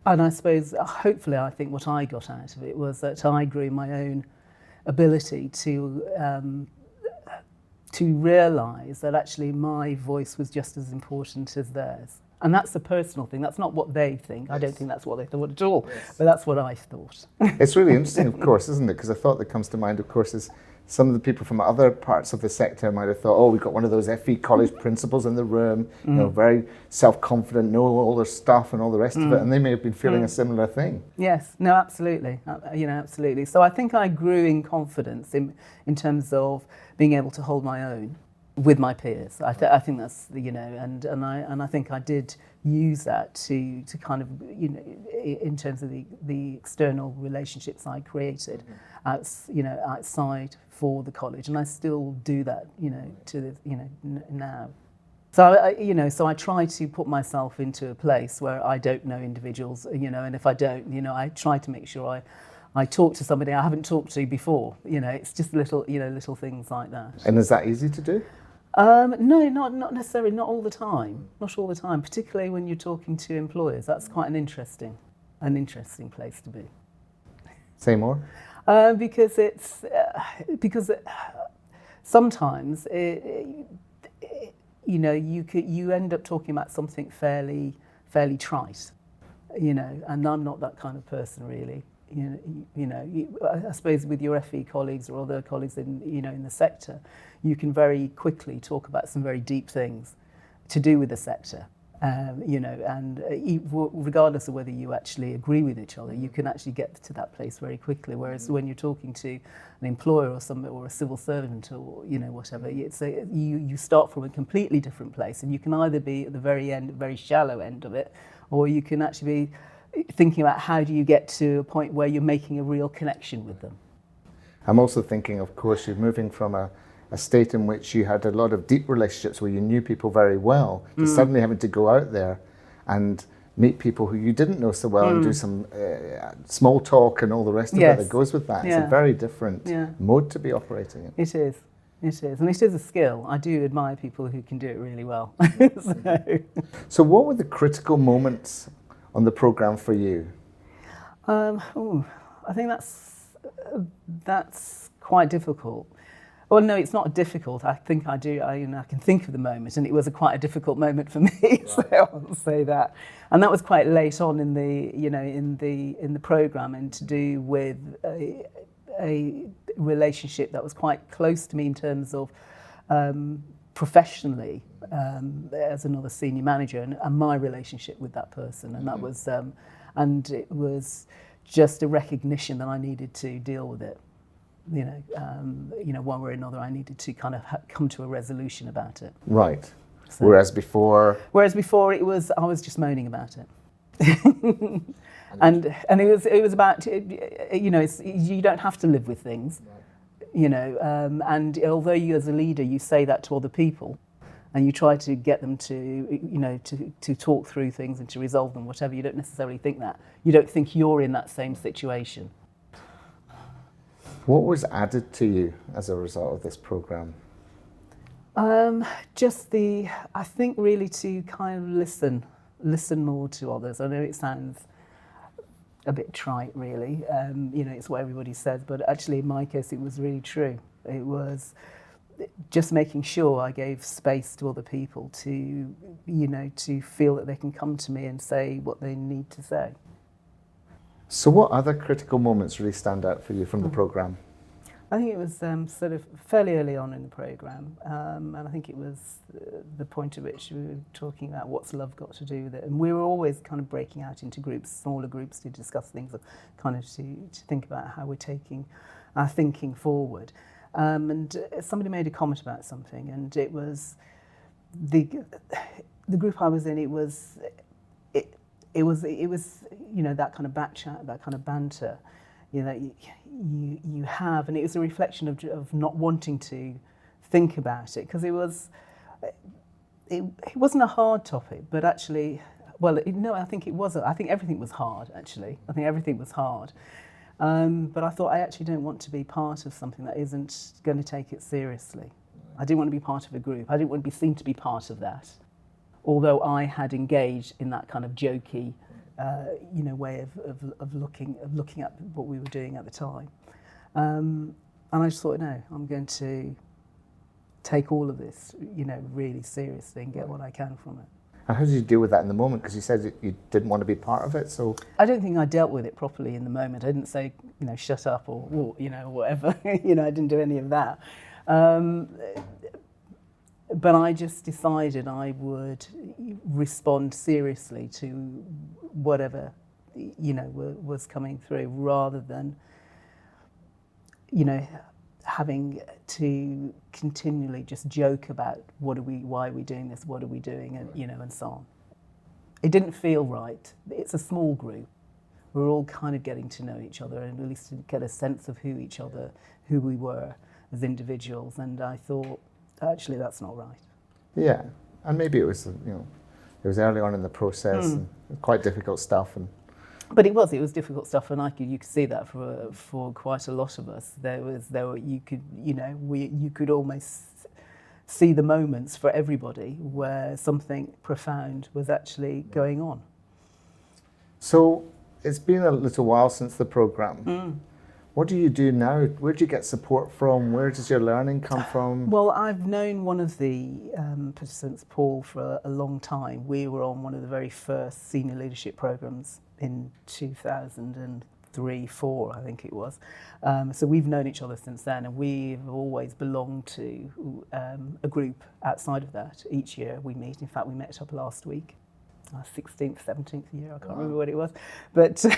And I suppose, hopefully, I think what I got out of it was that I grew my own ability to to realise that actually my voice was just as important as theirs. And that's a personal thing. That's not what they think. I don't think that's what they thought at all. But that's what I thought. It's really interesting, of course, isn't it? Because a thought that comes to mind, of course, is some of the people from other parts of the sector might have thought, oh, we've got one of those FE college principals in the room, you know, very self-confident, know all their stuff and all the rest of it, and they may have been feeling a similar thing. Yes, no, absolutely. You know, absolutely. So I think I grew in confidence in terms of being able to hold my own with my peers. I think that's, you know, and I think I did use that to kind of, you know, in terms of the external relationships I created, outside for the college, and I still do that, you know, to the, you know, now. So I try to put myself into a place where I don't know individuals, you know, and if I don't, you know, I try to make sure I talk to somebody I haven't talked to before. You know, it's just little things like that. And is that easy to do? No, not necessarily, not all the time. Not all the time, particularly when you're talking to employers. That's quite an interesting place to be. Say more? Because sometimes you know, you end up talking about something fairly trite, you know, and I'm not that kind of person really. I suppose with your FE colleagues or other colleagues in the sector, you can very quickly talk about some very deep things to do with the sector, and regardless of whether you actually agree with each other, you can actually get to that place very quickly. Whereas when you're talking to an employer or a civil servant or, you know, whatever, you start from a completely different place, and you can either be at the very end, very shallow end of it, or you can actually be thinking about how do you get to a point where you're making a real connection with them. I'm also thinking, of course, you're moving from a state in which you had a lot of deep relationships where you knew people very well, to suddenly having to go out there and meet people who you didn't know so well and do some small talk and all the rest of it that goes with that. It's a very different mode to be operating in. It is. And it is a skill. I do admire people who can do it really well. So what were the critical moments on the programme for you? I think that's quite difficult. Well, no, it's not difficult. I think I do. I can think of the moment, and it was quite a difficult moment for me. Right. So I'll say that. And that was quite late on in the programme, and to do with a relationship that was quite close to me in terms of professionally, as another senior manager, and my relationship with that person, and that was, and it was just a recognition that I needed to deal with it. One way or another, I needed to kind of come to a resolution about it. Right. So, Whereas before, it was I was just moaning about it, and it was about you don't have to live with things, and although you as a leader you say that to other people, and you try to get them to talk through things and to resolve them, whatever, you don't necessarily think that. You don't think you're in that same situation. what was added to you as a result of this programme? I think really to kind of listen more to others. I know it sounds a bit trite really, it's what everybody says, but actually in my case it was really true. It was just making sure I gave space to other people to feel that they can come to me and say what they need to say. So what other critical moments really stand out for you from the programme? I think it was sort of fairly early on in the programme, and I think it was the point at which we were talking about what's love got to do with it. And we were always kind of breaking out into groups, smaller groups, to discuss things, kind of to think about how we're taking our thinking forward. And somebody made a comment about something, and it was the group I was in. It was that kind of back chat, that kind of banter, you have, and it was a reflection of not wanting to think about it, because it wasn't a hard topic, but actually, I think it was. I think everything was hard. Actually, I think everything was hard. But I thought I actually don't want to be part of something that isn't going to take it seriously. I didn't want to be part of a group. I didn't want to be seen to be part of that. Although I had engaged in that kind of jokey, way of looking at what we were doing at the time, and I just thought, no, I'm going to take all of this, really seriously and get what I can from it. And how did you deal with that in the moment? Because you said that you didn't want to be part of it, so... I don't think I dealt with it properly in the moment. I didn't say, shut up or whatever. I didn't do any of that. But I just decided I would respond seriously to whatever, was coming through, rather than, having to continually just joke about why are we doing this, what are we doing, and and so on. It didn't feel right. It's a small group. We're all kind of getting to know each other and at least to get a sense of who we were as individuals. And I thought, actually, that's not right. Yeah, and maybe it was, it was early on in the process, and quite difficult stuff. But it was difficult stuff, and you could see that for quite a lot of us. You could almost see the moments for everybody where something profound was actually going on. So it's been a little while since the programme. What do you do now? Where do you get support from? Where does your learning come from? Well, I've known one of the participants, Paul, for a long time. We were on one of the very first senior leadership programmes in 2003-04, I think it was. So we've known each other since then, and we've always belonged to a group outside of that. Each year we meet. In fact, we met up last week. 16th, 17th year, I can't remember what it was. But so,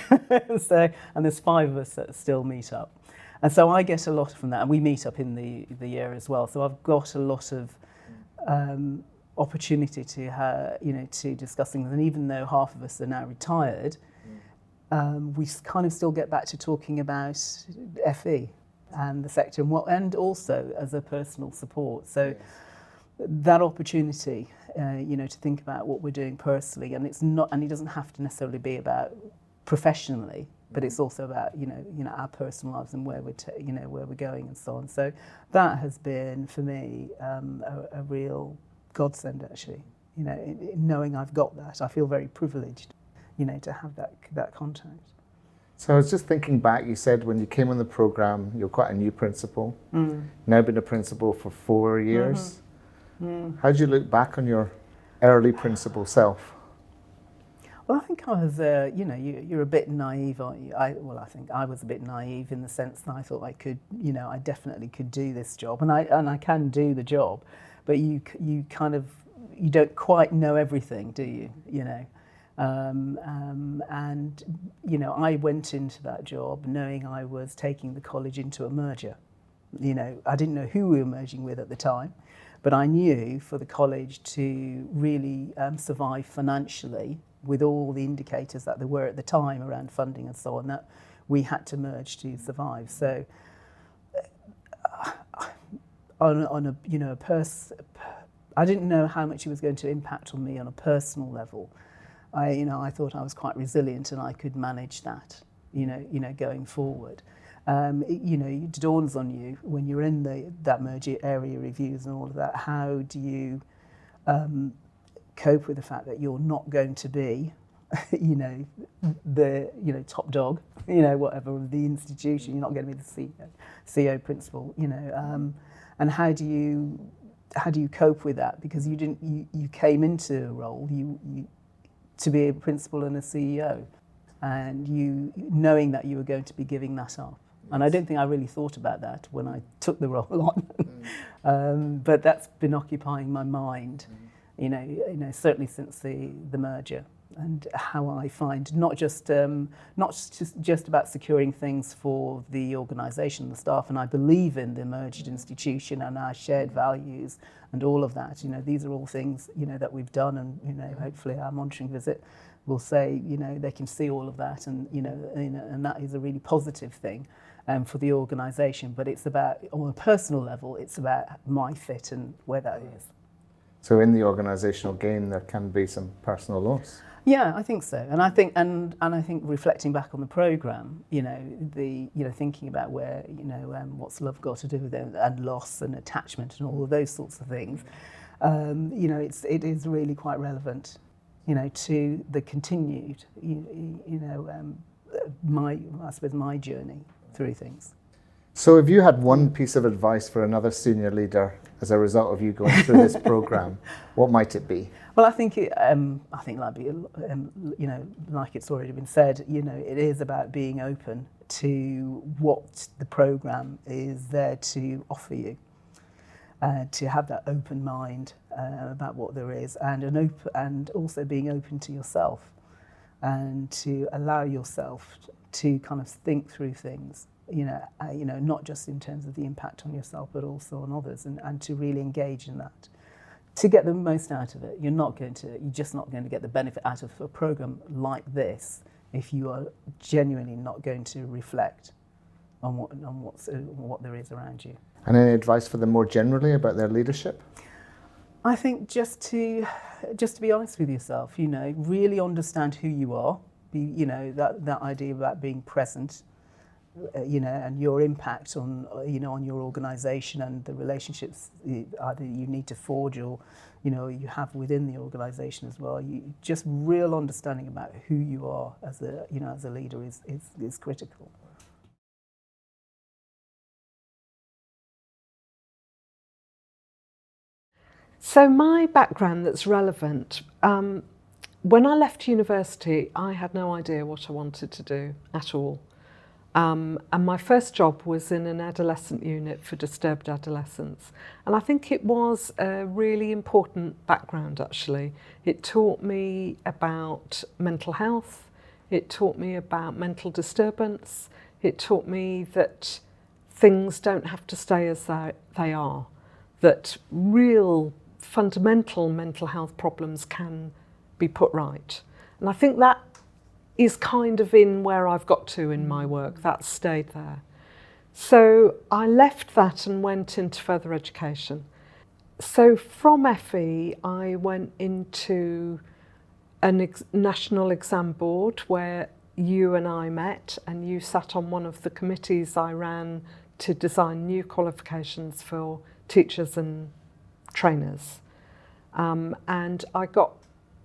and there's 5 of us that still meet up. And so I get a lot from that, and we meet up in the year as well. So I've got a lot of opportunity to discuss things. And even though half of us are now retired, we kind of still get back to talking about FE and the sector, and also as a personal support. So that opportunity, to think about what we're doing personally, and it doesn't have to necessarily be about professionally, but it's also about our personal lives and where we're going and so on. So that has been for me a real godsend, actually. Knowing I've got that, I feel very privileged, to have that contact. So I was just thinking back, you said when you came on the programme, you're quite a new principal, now been a principal for 4 years. How do you look back on your early principal self? Well, I think I was, you're a bit naive, aren't you? I think I was a bit naive in the sense that I thought I could, I definitely could do this job, and I can do the job, but you don't quite know everything, do you? And I went into that job knowing I was taking the college into a merger. I didn't know who we were merging with at the time, but I knew for the college to really survive financially, with all the indicators that there were at the time around funding and so on, that we had to merge to survive. So on a I didn't know how much it was going to impact on me on a personal level. I thought I was quite resilient and I could manage that, going forward. It dawns on you when you're in that merger area reviews and all of that, how do you cope with the fact that you're not going to be, the top dog, whatever of the institution. You're not going to be the CEO principal, and how do you cope with that? Because you came into a role to be a principal and a CEO, and knowing that you were going to be giving that up. And I don't think I really thought about that when I took the role on, but that's been occupying my mind, certainly since the merger, and how I find not just about securing things for the organisation, the staff, and I believe in the merged institution and our shared values and all of that. These are all things that we've done, and hopefully our monitoring visit will say they can see all of that, and and that is a really positive thing. For the organisation, but it's about, on a personal level, it's about my fit and where that is. So in the organisational game, there can be some personal loss. Yeah, I think so, and I think I think reflecting back on the programme, thinking about where what's love got to do with it, and loss and attachment and all of those sorts of things, it is really quite relevant, to the continued, my journey through things. So if you had one piece of advice for another senior leader as a result of you going through this program, what might it be? Well, I think like like it's already been said, it is about being open to what the program is there to offer you, to have that open mind about what there is, and also being open to yourself, and to allow yourself to kind of think through things. Not just in terms of the impact on yourself, but also on others, and to really engage in that. To get the most out of it, you're just not going to get the benefit out of a program like this if you are genuinely not going to reflect on what there is around you. And any advice for them more generally about their leadership? I think just to be honest with yourself, really understand who you are. That idea about being present. And your impact on your organisation and the relationships either you need to forge or you have within the organisation as well. Just real understanding about who you are as a leader is critical. So my background that's relevant. When I left university, I had no idea what I wanted to do at all. And my first job was in an adolescent unit for disturbed adolescents. And I think it was a really important background, actually. It taught me about mental health. It taught me about mental disturbance. It taught me that things don't have to stay as they are, that real fundamental mental health problems can be put right. And I think that is kind of in where I've got to in my work. That's stayed there. So I left that and went into further education. So from FE, I went into a national exam board where you and I met, and you sat on one of the committees I ran to design new qualifications for teachers and trainers.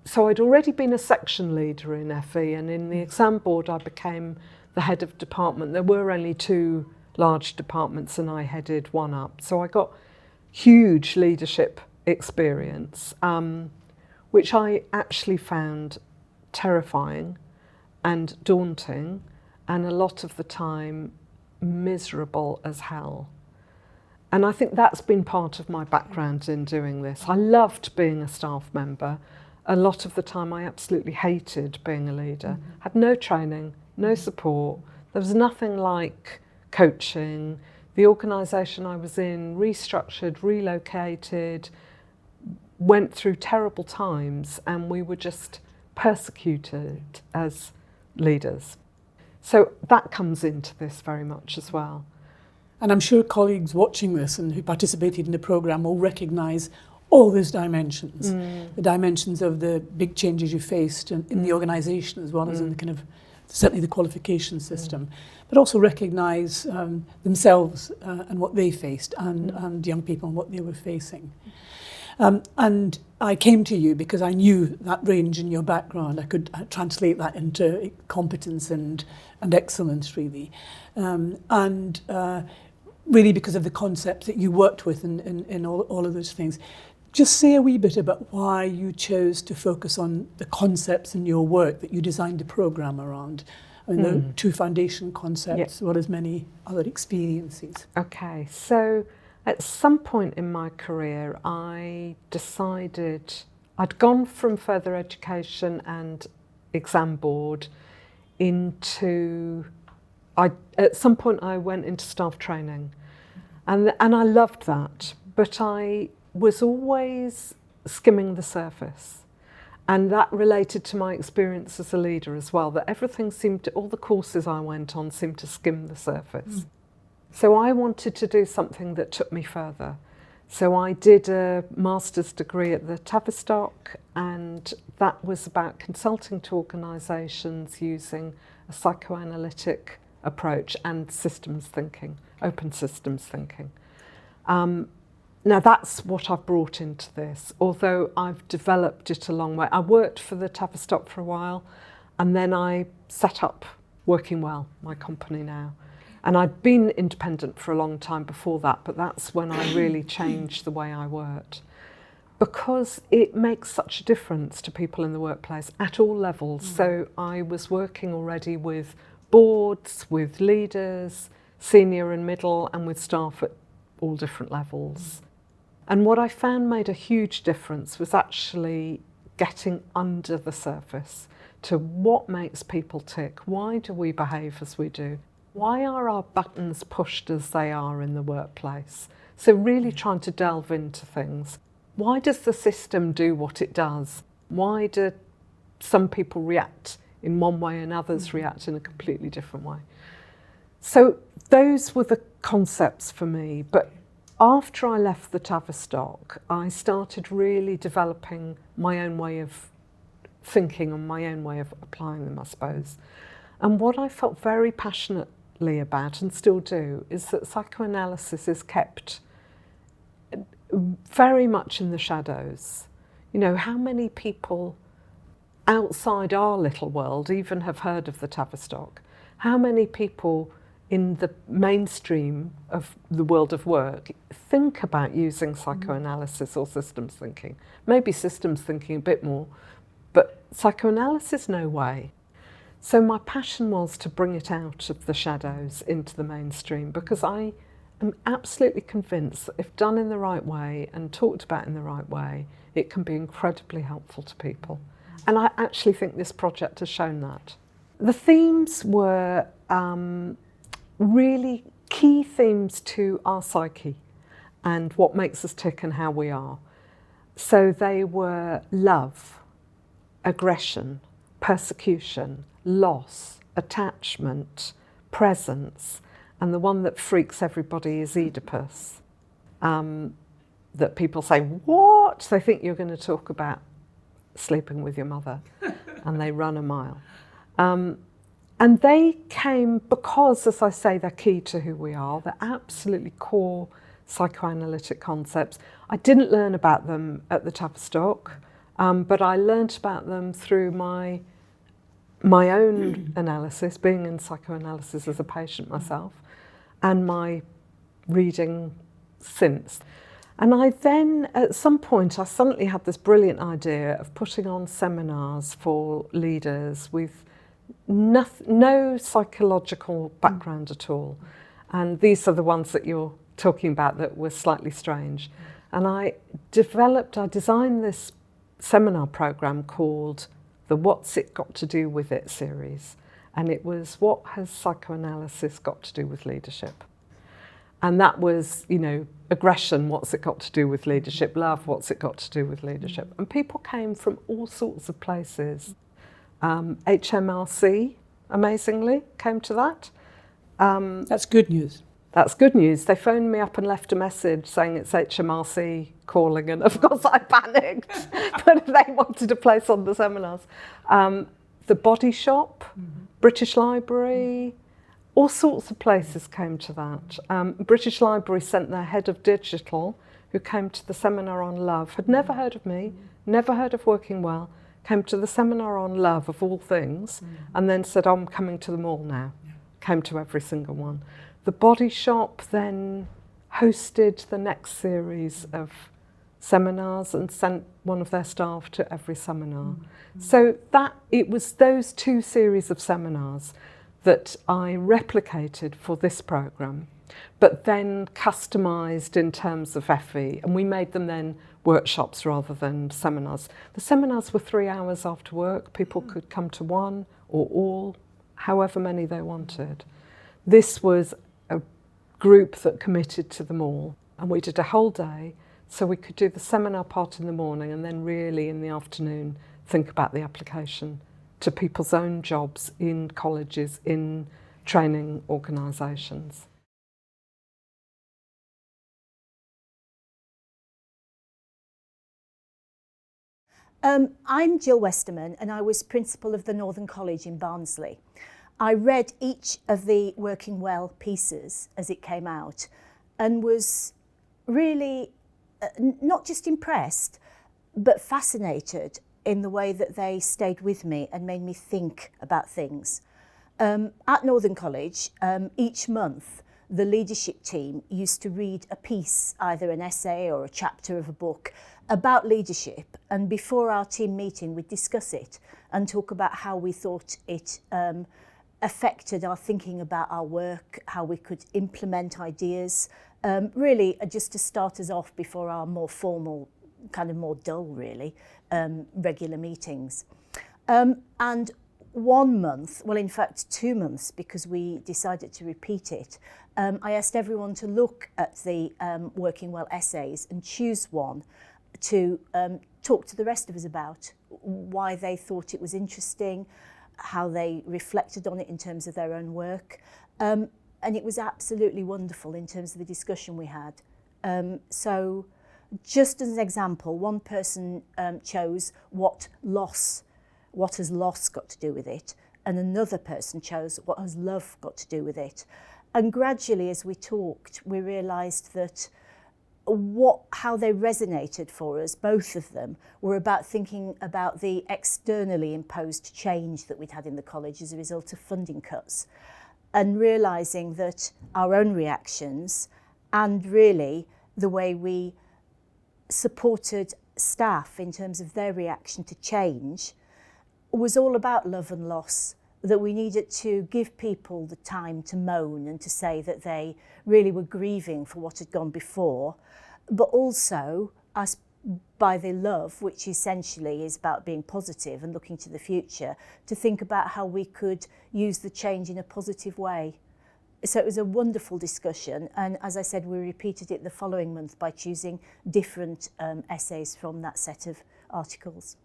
So I'd already been a section leader in FE, and in the exam board I became the head of department. There were only 2 large departments and I headed one up. So I got huge leadership experience, which I actually found terrifying and daunting, and a lot of the time miserable as hell. And I think that's been part of my background in doing this. I loved being a staff member. A lot of the time I absolutely hated being a leader. Had no training, no support. There was nothing like coaching. The organisation I was in restructured, relocated, went through terrible times, and we were just persecuted as leaders. So that comes into this very much as well. And I'm sure colleagues watching this and who participated in the programme will recognise all those dimensions, the dimensions of the big changes you faced in the organisation as well as in the kind of, certainly the qualification system, but also recognise themselves and what they faced and young people and what they were facing. And I came to you because I knew that range in your background. I could translate that into competence and excellence, really. Really because of the concepts that you worked with in all of those things. Just say a wee bit about why you chose to focus on the concepts in your work that you designed the programme around. I mean, the 2 foundation concepts, as well as many other experiences. Okay, so at some point in my career, I decided I'd gone from further education and exam board into, at some point I went into staff training, and I loved that, but I was always skimming the surface, and that related to my experience as a leader as well, that everything seemed to, all the courses I went on seemed to skim the surface. So I wanted to do something that took me further. So I did a master's degree at the Tavistock, and that was about consulting to organisations using a psychoanalytic approach and systems thinking, open systems thinking. Now that's what I've brought into this, although I've developed it a long way. I worked for the Tavistock for a while, and then I set up Working Well, my company now. And I'd been independent for a long time before that, but that's when I really changed the way I worked. Because it makes such a difference to people in the workplace at all levels. So I was working already with boards, with leaders, senior and middle, and with staff at all different levels. And what I found made a huge difference was actually getting under the surface to what makes people tick. Why do we behave as we do? Why are our buttons pushed as they are in the workplace? So really trying to delve into things. Why does the system do what it does? Why do some people react in one way and others react in a completely different way? So those were the concepts for me. But after I left the Tavistock, I started really developing my own way of thinking and my own way of applying them, I suppose. And what I felt very passionately about, and still do, is that psychoanalysis is kept very much in the shadows. You know, how many people outside our little world even have heard of the Tavistock? How many people in the mainstream of the world of work think about using psychoanalysis or systems thinking? Maybe systems thinking a bit more, but psychoanalysis, no way. So my passion was to bring it out of the shadows into the mainstream, because I am absolutely convinced that if done in the right way and talked about in the right way, it can be incredibly helpful to people. And I actually think this project has shown that. The themes were really key themes to our psyche and what makes us tick and how we are. So they were love, aggression, persecution, loss, attachment, presence, and the one that freaks everybody is Oedipus. That people say, what? They think you're going to talk about sleeping with your mother, and they run a mile. And they came because, as I say, they're key to who we are. They're absolutely core psychoanalytic concepts. I didn't learn about them at the Tavistock, but I learnt about them through my own analysis, being in psychoanalysis as a patient myself, and my reading since. And I then, at some point, I suddenly had this brilliant idea of putting on seminars for leaders with no psychological background at all. And these are the ones that you're talking about that were slightly strange. And I designed this seminar program called the What's It Got to Do With It series. And it was, what has psychoanalysis got to do with leadership? And that was, you know, aggression, what's it got to do with leadership? Love, what's it got to do with leadership? And people came from all sorts of places. HMRC, amazingly, came to that. That's good news. That's good news. They phoned me up and left a message saying it's HMRC calling, and of course I panicked, but they wanted a place on the seminars. The Body Shop, British Library, all sorts of places came to that. British Library sent their head of digital, who came to the seminar on love, had never heard of me, never heard of Working Well, came to the seminar on love, of all things, and then said, I'm coming to them all now. Came to every single one. The Body Shop then hosted the next series of seminars and sent one of their staff to every seminar. So that it was those two series of seminars that I replicated for this programme, but then customised in terms of FE, and we made them then workshops rather than seminars. The seminars were 3 hours after work. People could come to one or all, however many they wanted. This was a group that committed to them all, and we did a whole day, so we could do the seminar part in the morning and then really in the afternoon think about the application to people's own jobs in colleges, in training organisations. I'm Jill Westerman, and I was principal of the Northern College in Barnsley. I read each of the Working Well pieces as it came out and was really not just impressed, but fascinated in the way that they stayed with me and made me think about things. At Northern College, each month, the leadership team used to read a piece, either an essay or a chapter of a book, about leadership. And before our team meeting, we'd discuss it and talk about how we thought it affected our thinking about our work, how we could implement ideas, really just to start us off before our more formal, kind of more dull, really, regular meetings. And 1 month, well, in fact, 2 months, because we decided to repeat it, I asked everyone to look at the Working Well essays and choose one to talk to the rest of us about, why they thought it was interesting, how they reflected on it in terms of their own work. And it was absolutely wonderful in terms of the discussion we had. So just as an example, one person chose what has loss got to do with it, and another person chose what has love got to do with it. And gradually, as we talked, we realised that how they resonated for us, both of them, were about thinking about the externally imposed change that we'd had in the college as a result of funding cuts, and realising that our own reactions and really the way we supported staff in terms of their reaction to change was all about love and loss, that we needed to give people the time to moan and to say that they really were grieving for what had gone before, but also us by the love, which essentially is about being positive and looking to the future, to think about how we could use the change in a positive way. So it was a wonderful discussion, and as I said, we repeated it the following month by choosing different essays from that set of articles.